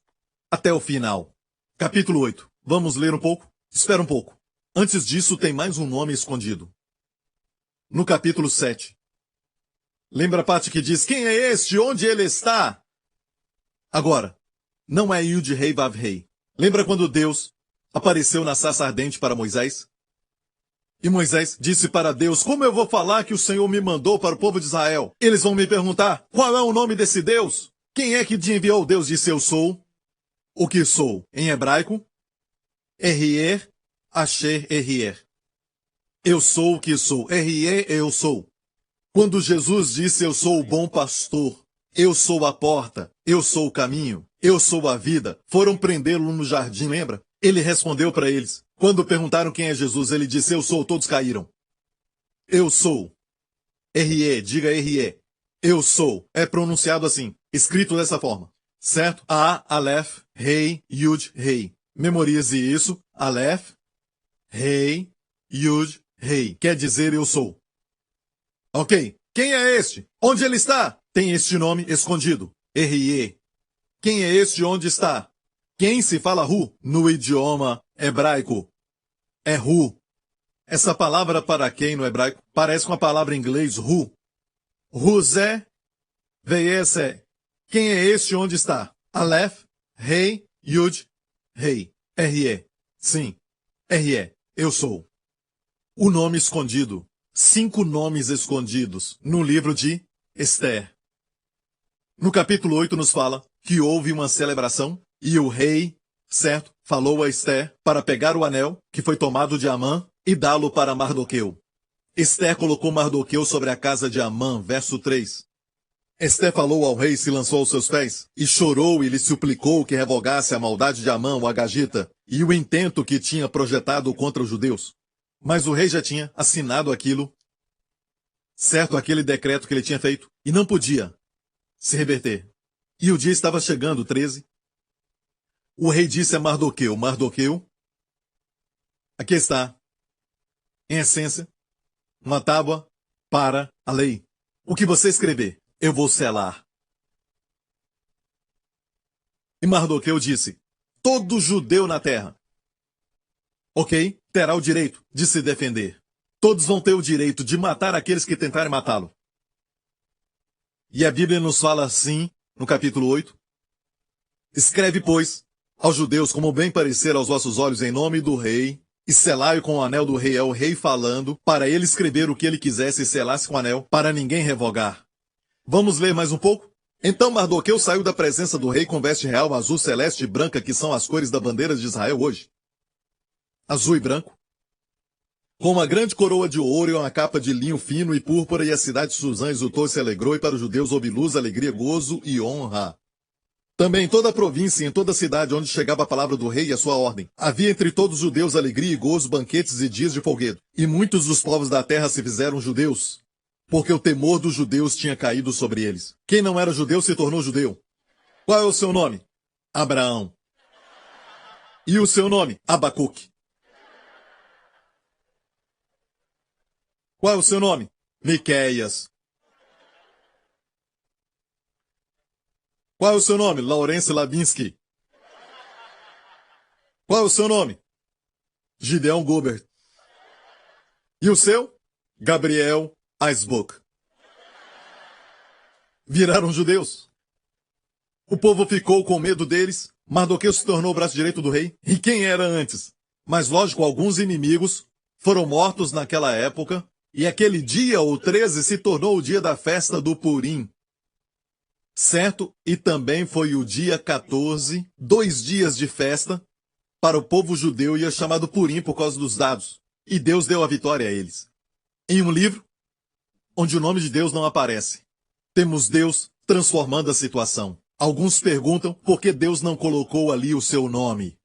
até o final. Capítulo 8. Vamos ler um pouco? Espera um pouco. Antes disso, tem mais um nome escondido. No capítulo 7. Lembra a parte que diz, quem é este? Onde ele está? Agora, não é Yud-Rei Vav-Rei. Lembra quando Deus apareceu na sarça ardente para Moisés? E Moisés disse para Deus, como eu vou falar que o Senhor me mandou para o povo de Israel? Eles vão me perguntar, qual é o nome desse Deus? Quem é que te enviou? Deus disse, eu sou o que sou. Em hebraico, Erier, Asher, Erier. Eu sou o que sou. Erier, eu sou. Quando Jesus disse, eu sou o bom pastor, eu sou a porta, eu sou o caminho, eu sou a vida, foram prendê-lo no jardim, lembra? Ele respondeu para eles. Quando perguntaram quem é Jesus, ele disse, eu sou, todos caíram. Eu sou. Erier, diga Erier. Eu sou. É pronunciado assim, escrito dessa forma. Certo? A, Aleph, Rei, Yud, Rei. Memorize isso. Aleph, Rei, Yud, Rei. Quer dizer eu sou. Ok. Quem é este? Onde ele está? Tem este nome escondido. Erier. Quem é este onde está? Quem se fala Hu no idioma hebraico? É Hu. Essa palavra para quem no hebraico parece com a palavra em inglês Hu. Huzé, Veiese. Quem é este onde está? Aleph, Rei, Yud, Rei. R-E. Sim. R-E. Eu sou. O nome escondido. 5 nomes escondidos no livro de Esther. No capítulo 8 nos fala que houve uma celebração e o rei, certo, falou a Esther para pegar o anel que foi tomado de Amã e dá-lo para Mardoqueu. Esther colocou Mardoqueu sobre a casa de Amã, verso 3. Esther falou ao rei, se lançou aos seus pés, e chorou e lhe suplicou que revogasse a maldade de Amã, o Agagita, e o intento que tinha projetado contra os judeus. Mas o rei já tinha assinado aquilo, certo, aquele decreto que ele tinha feito, e não podia se reverter. E o dia estava chegando, 13. O rei disse a Mardoqueu, Mardoqueu, aqui está, em essência, uma tábua para a lei. O que você escrever, eu vou selar. E Mardoqueu disse, todo judeu na terra, ok, terá o direito de se defender. Todos vão ter o direito de matar aqueles que tentarem matá-lo. E a Bíblia nos fala assim, no capítulo 8, escreve, pois, aos judeus como bem parecer aos vossos olhos em nome do rei, e selai com o anel do rei, é o rei falando, para ele escrever o que ele quisesse e selasse com o anel, para ninguém revogar. Vamos ler mais um pouco? Então Mardoqueu saiu da presença do rei com veste real azul, celeste e branca, que são as cores da bandeira de Israel hoje. Azul e branco. Com uma grande coroa de ouro e uma capa de linho fino e púrpura, e a cidade de Suzã exultou e se alegrou, e para os judeus houve luz, alegria, gozo e honra. Também em toda a província e em toda a cidade onde chegava a palavra do rei e a sua ordem, havia entre todos os judeus alegria e gozo, banquetes e dias de folguedo. E muitos dos povos da terra se fizeram judeus, porque o temor dos judeus tinha caído sobre eles. Quem não era judeu se tornou judeu. Qual é o seu nome? Abraão. E o seu nome? Abacuque. Qual é o seu nome? Miqueias. Qual é o seu nome? Laurence Labinsky. Qual é o seu nome? Gideon Gobert. E o seu? Gabriel Eisbock. Viraram judeus. O povo ficou com medo deles. Mardoqueu se tornou o braço direito do rei. E quem era antes? Mas lógico, alguns inimigos foram mortos naquela época. E aquele dia, o 13, se tornou o dia da festa do Purim. Certo? E também foi o dia 14, 2 dias de festa, para o povo judeu, e é chamado Purim por causa dos dados. E Deus deu a vitória a eles. Em um livro, onde o nome de Deus não aparece, temos Deus transformando a situação. Alguns perguntam por que Deus não colocou ali o seu nome.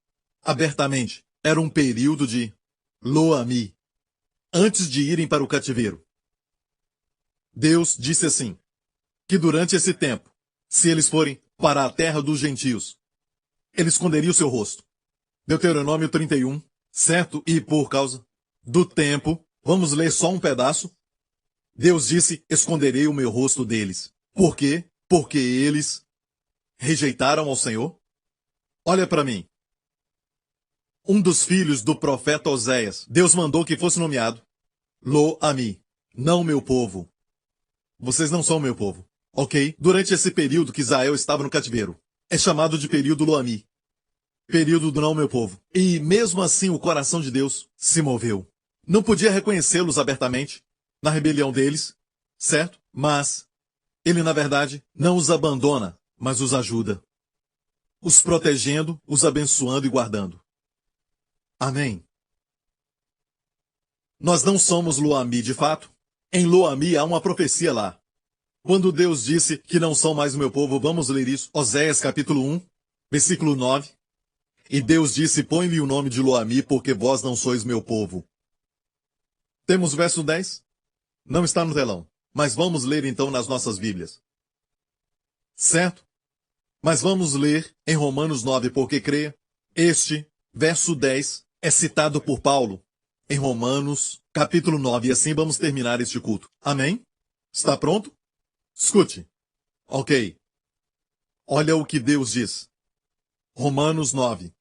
Abertamente, era um período de Lo-Ami, antes de irem para o cativeiro. Deus disse assim, que durante esse tempo, se eles forem para a terra dos gentios, ele esconderia o seu rosto. Deuteronômio 31, certo? E por causa do tempo, Vamos ler só um pedaço? Deus disse, esconderei o meu rosto deles. Por quê? Porque eles rejeitaram ao Senhor? Olha para mim. Um dos filhos do profeta Oséias, Deus mandou que fosse nomeado Lo-Ami, não meu povo. Vocês não são meu povo, ok? Durante esse período que Israel estava no cativeiro, é chamado de período Lo-Ami, período do não meu povo. E mesmo assim o coração de Deus se moveu. Não podia reconhecê-los abertamente, na rebelião deles, certo? Mas ele, na verdade, não os abandona, mas os ajuda, os protegendo, os abençoando e guardando. Amém. Nós não somos Lo-Ami de fato. Em Lo-Ami há uma profecia lá. Quando Deus disse que não são mais o meu povo, vamos ler isso. Oséias capítulo 1, versículo 9. E Deus disse, põe-lhe o nome de Lo-Ami, porque vós não sois meu povo. Temos o verso 10? Não está no telão, mas vamos ler então nas nossas Bíblias. Certo? Mas vamos ler em Romanos 9, porque creia, este verso 10 é citado por Paulo em Romanos capítulo 9, e assim vamos terminar este culto. Amém? Está pronto? Escute. Ok. Olha o que Deus diz. Romanos 9.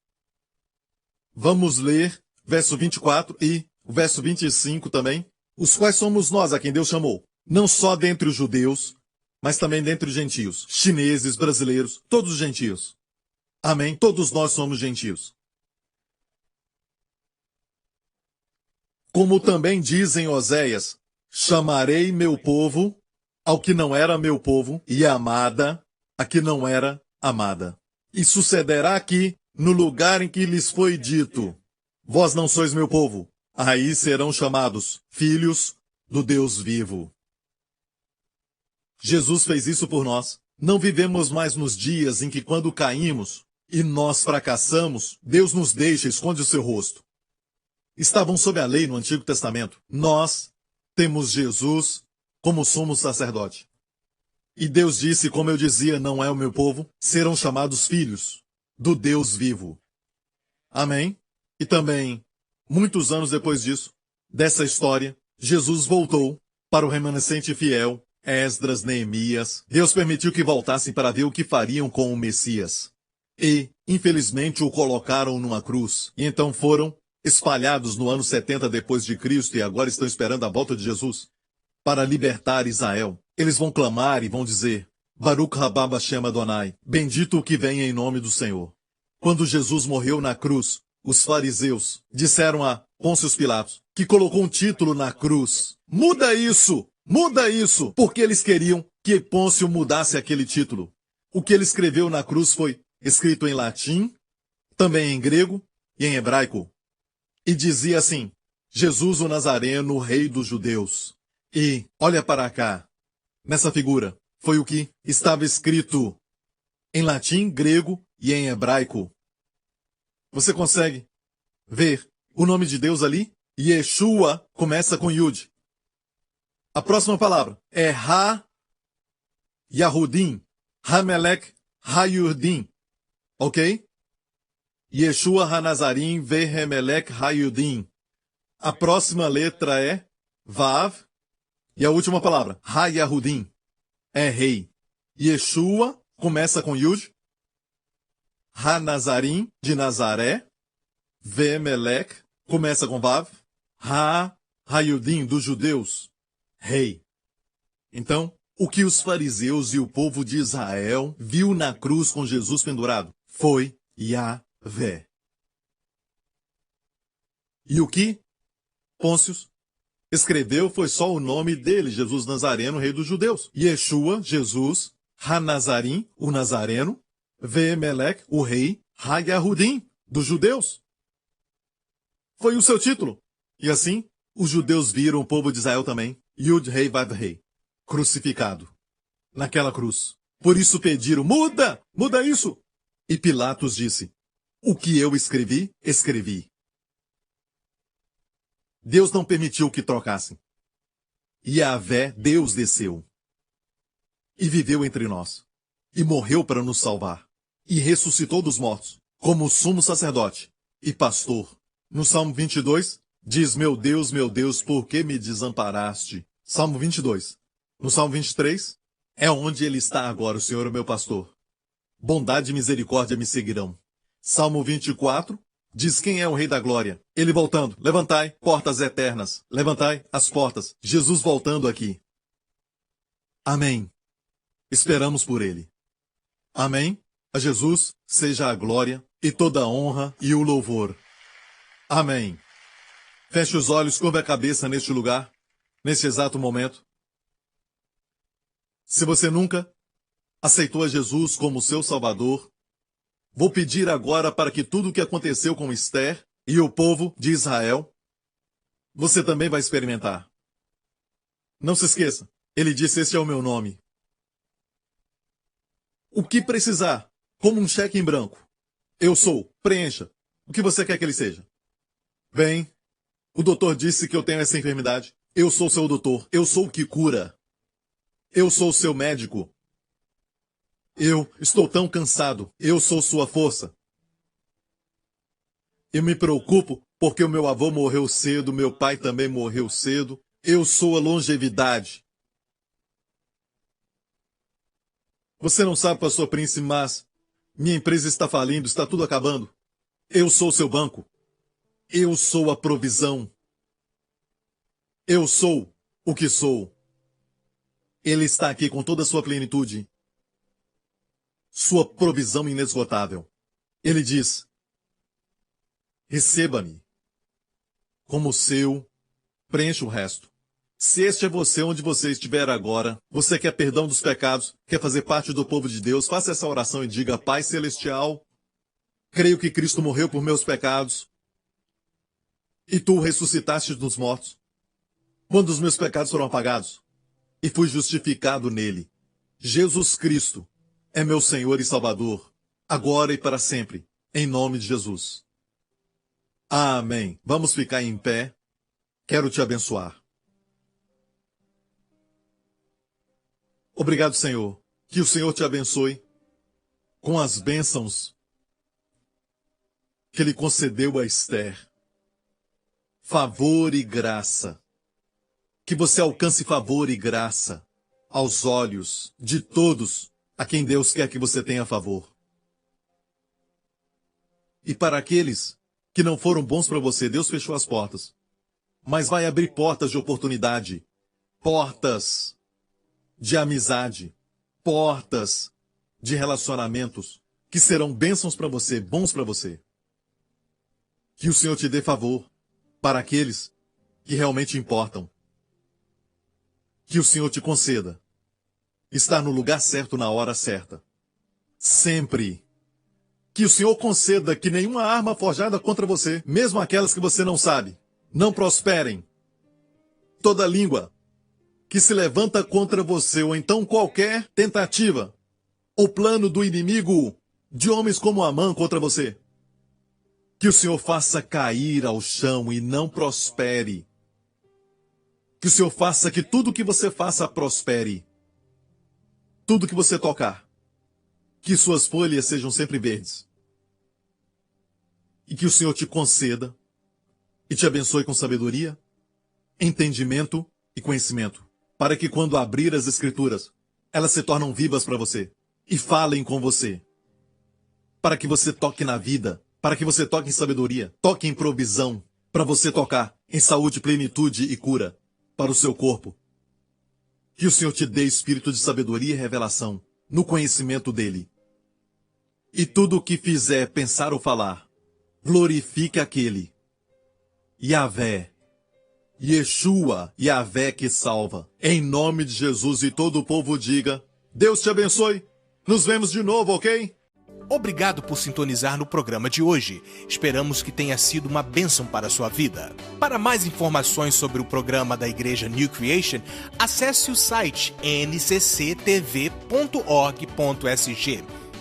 Vamos ler verso 24 e o verso 25 também. Os quais somos nós a quem Deus chamou. Não só dentre os judeus, mas também dentre os gentios. Chineses, brasileiros, todos os gentios. Amém? Todos nós somos gentios. Como também dizem Oséias, chamarei meu povo ao que não era meu povo, e amada a que não era amada. E sucederá que, no lugar em que lhes foi dito, vós não sois meu povo, aí serão chamados filhos do Deus vivo. Jesus fez isso por nós. Não vivemos mais nos dias em que, quando caímos e nós fracassamos, Deus nos deixa e esconde o seu rosto. Estavam sob a lei no Antigo Testamento. Nós temos Jesus como sumo sacerdote. E Deus disse, como eu dizia, não é o meu povo, serão chamados filhos do Deus vivo. Amém? E também, muitos anos depois disso, dessa história, Jesus voltou para o remanescente fiel, Esdras, Neemias. Deus permitiu que voltassem para ver o que fariam com o Messias. E, infelizmente, o colocaram numa cruz. E então foram espalhados no ano 70 depois de Cristo e agora estão esperando a volta de Jesus para libertar Israel. Eles vão clamar e vão dizer, Baruch Rabá Bashem Adonai, bendito o que vem em nome do Senhor. Quando Jesus morreu na cruz, os fariseus disseram a Pôncio Pilatos, que colocou um título na cruz, muda isso, porque eles queriam que Pôncio mudasse aquele título. O que ele escreveu na cruz foi escrito em latim, também em grego e em hebraico. E dizia assim, Jesus o Nazareno, rei dos judeus. E, olha para cá, nessa figura, foi o que estava escrito em latim, grego e em hebraico. Você consegue ver o nome de Deus ali? Yeshua começa com Yud. A próxima palavra é Ha-Yahudim, Ha-Melech, Ha-Yudim. Ok? Yeshua Ha-Nazarim, Ve-Remelech, Ha-Yudim. A próxima letra é Vav. E a última palavra, Ha-Yahudim, é rei. Yeshua começa com Yud. Ha-Nazarim, de Nazaré. Ve-Melech, começa com Vav. Ha-Yudim, dos judeus, rei. Então, o que os fariseus e o povo de Israel viu na cruz com Jesus pendurado foi Yahvé. E o que Pôncio escreveu foi só o nome dele, Jesus Nazareno, rei dos judeus. Yeshua, Jesus, Ha-Nazarim, o Nazareno, Ve-Melech, o rei, Ha-Yahudim, dos judeus. Foi o seu título. E assim, os judeus viram o povo de Israel também, Yud-Rei Vav-Rei, crucificado, naquela cruz. Por isso pediram, muda isso. E Pilatos disse, o que eu escrevi, escrevi. Deus não permitiu que trocassem. Yahvé, Deus desceu. E viveu entre nós. E morreu para nos salvar. E ressuscitou dos mortos, como sumo sacerdote e pastor. No Salmo 22, Diz, meu Deus, por que me desamparaste? Salmo 22. No Salmo 23, é onde ele está agora, o Senhor é meu pastor. Bondade e misericórdia me seguirão. Salmo 24, diz quem é o Rei da Glória. Ele voltando, levantai, portas eternas, levantai as portas. Jesus voltando aqui. Amém. Esperamos por ele. Amém. A Jesus seja a glória e toda a honra e o louvor. Amém. Feche os olhos, curva a cabeça neste lugar, neste exato momento. Se você nunca aceitou a Jesus como seu Salvador, vou pedir agora para que tudo o que aconteceu com Esther e o povo de Israel, você também vai experimentar. Não se esqueça, ele disse, este é o meu nome. O que precisar, como um cheque em branco. Eu sou, preencha. O que você quer que ele seja? Bem, o doutor disse que eu tenho essa enfermidade. Eu sou seu doutor. Eu sou o que cura. Eu sou seu médico. Eu estou tão cansado. Eu sou sua força. Eu me preocupo porque o meu avô morreu cedo, meu pai também morreu cedo. Eu sou a longevidade. Você não sabe, pastor Prince, mas minha empresa está falindo, está tudo acabando. Eu sou seu banco. Eu sou a provisão. Eu sou o que sou. Ele está aqui com toda a sua plenitude. Sua provisão inesgotável. Ele diz, receba-me como seu, preencha o resto. Se este é você onde você estiver agora, você quer perdão dos pecados, quer fazer parte do povo de Deus, faça essa oração e diga, Pai Celestial, creio que Cristo morreu por meus pecados e tu o ressuscitaste dos mortos, quando os meus pecados foram apagados e fui justificado nele. Jesus Cristo é meu Senhor e Salvador, agora e para sempre, em nome de Jesus. Amém. Vamos ficar em pé. Quero te abençoar. Obrigado, Senhor. Que o Senhor te abençoe com as bênçãos que ele concedeu a Esther. Favor e graça. Que você alcance favor e graça aos olhos de todos a quem Deus quer que você tenha favor. E para aqueles que não foram bons para você, Deus fechou as portas. Mas vai abrir portas de oportunidade, portas de amizade, portas de relacionamentos que serão bênçãos para você, bons para você. Que o Senhor te dê favor para aqueles que realmente importam. Que o Senhor te conceda estar no lugar certo na hora certa. Sempre. Que o Senhor conceda que nenhuma arma forjada contra você, mesmo aquelas que você não sabe, não prosperem. Toda língua que se levanta contra você, ou então qualquer tentativa ou plano do inimigo de homens como Amã contra você, que o Senhor faça cair ao chão e não prospere. Que o Senhor faça que tudo que você faça prospere. Tudo que você tocar, que suas folhas sejam sempre verdes. E que o Senhor te conceda e te abençoe com sabedoria, entendimento e conhecimento, para que quando abrir as Escrituras, elas se tornam vivas para você e falem com você, para que você toque na vida, para que você toque em sabedoria, toque em provisão, para você tocar em saúde, plenitude e cura para o seu corpo. Que o Senhor te dê espírito de sabedoria e revelação no conhecimento dele. E tudo o que fizer, pensar ou falar, glorifique aquele, Yahvé, Yeshua, Yahvé que salva. Em nome de Jesus, e todo o povo diga, Deus te abençoe. Nos vemos de novo, ok? Obrigado por sintonizar no programa de hoje. Esperamos que tenha sido uma bênção para a sua vida. Para mais informações sobre o programa da Igreja New Creation, acesse o site ncctv.org.sg.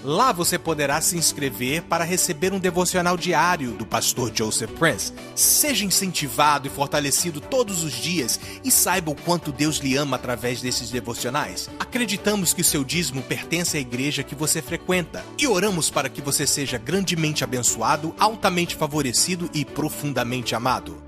Lá você poderá se inscrever para receber um devocional diário do pastor Joseph Prince. Seja incentivado e fortalecido todos os dias e saiba o quanto Deus lhe ama através desses devocionais. Acreditamos que seu dízimo pertence à igreja que você frequenta e oramos para que você seja grandemente abençoado, altamente favorecido e profundamente amado.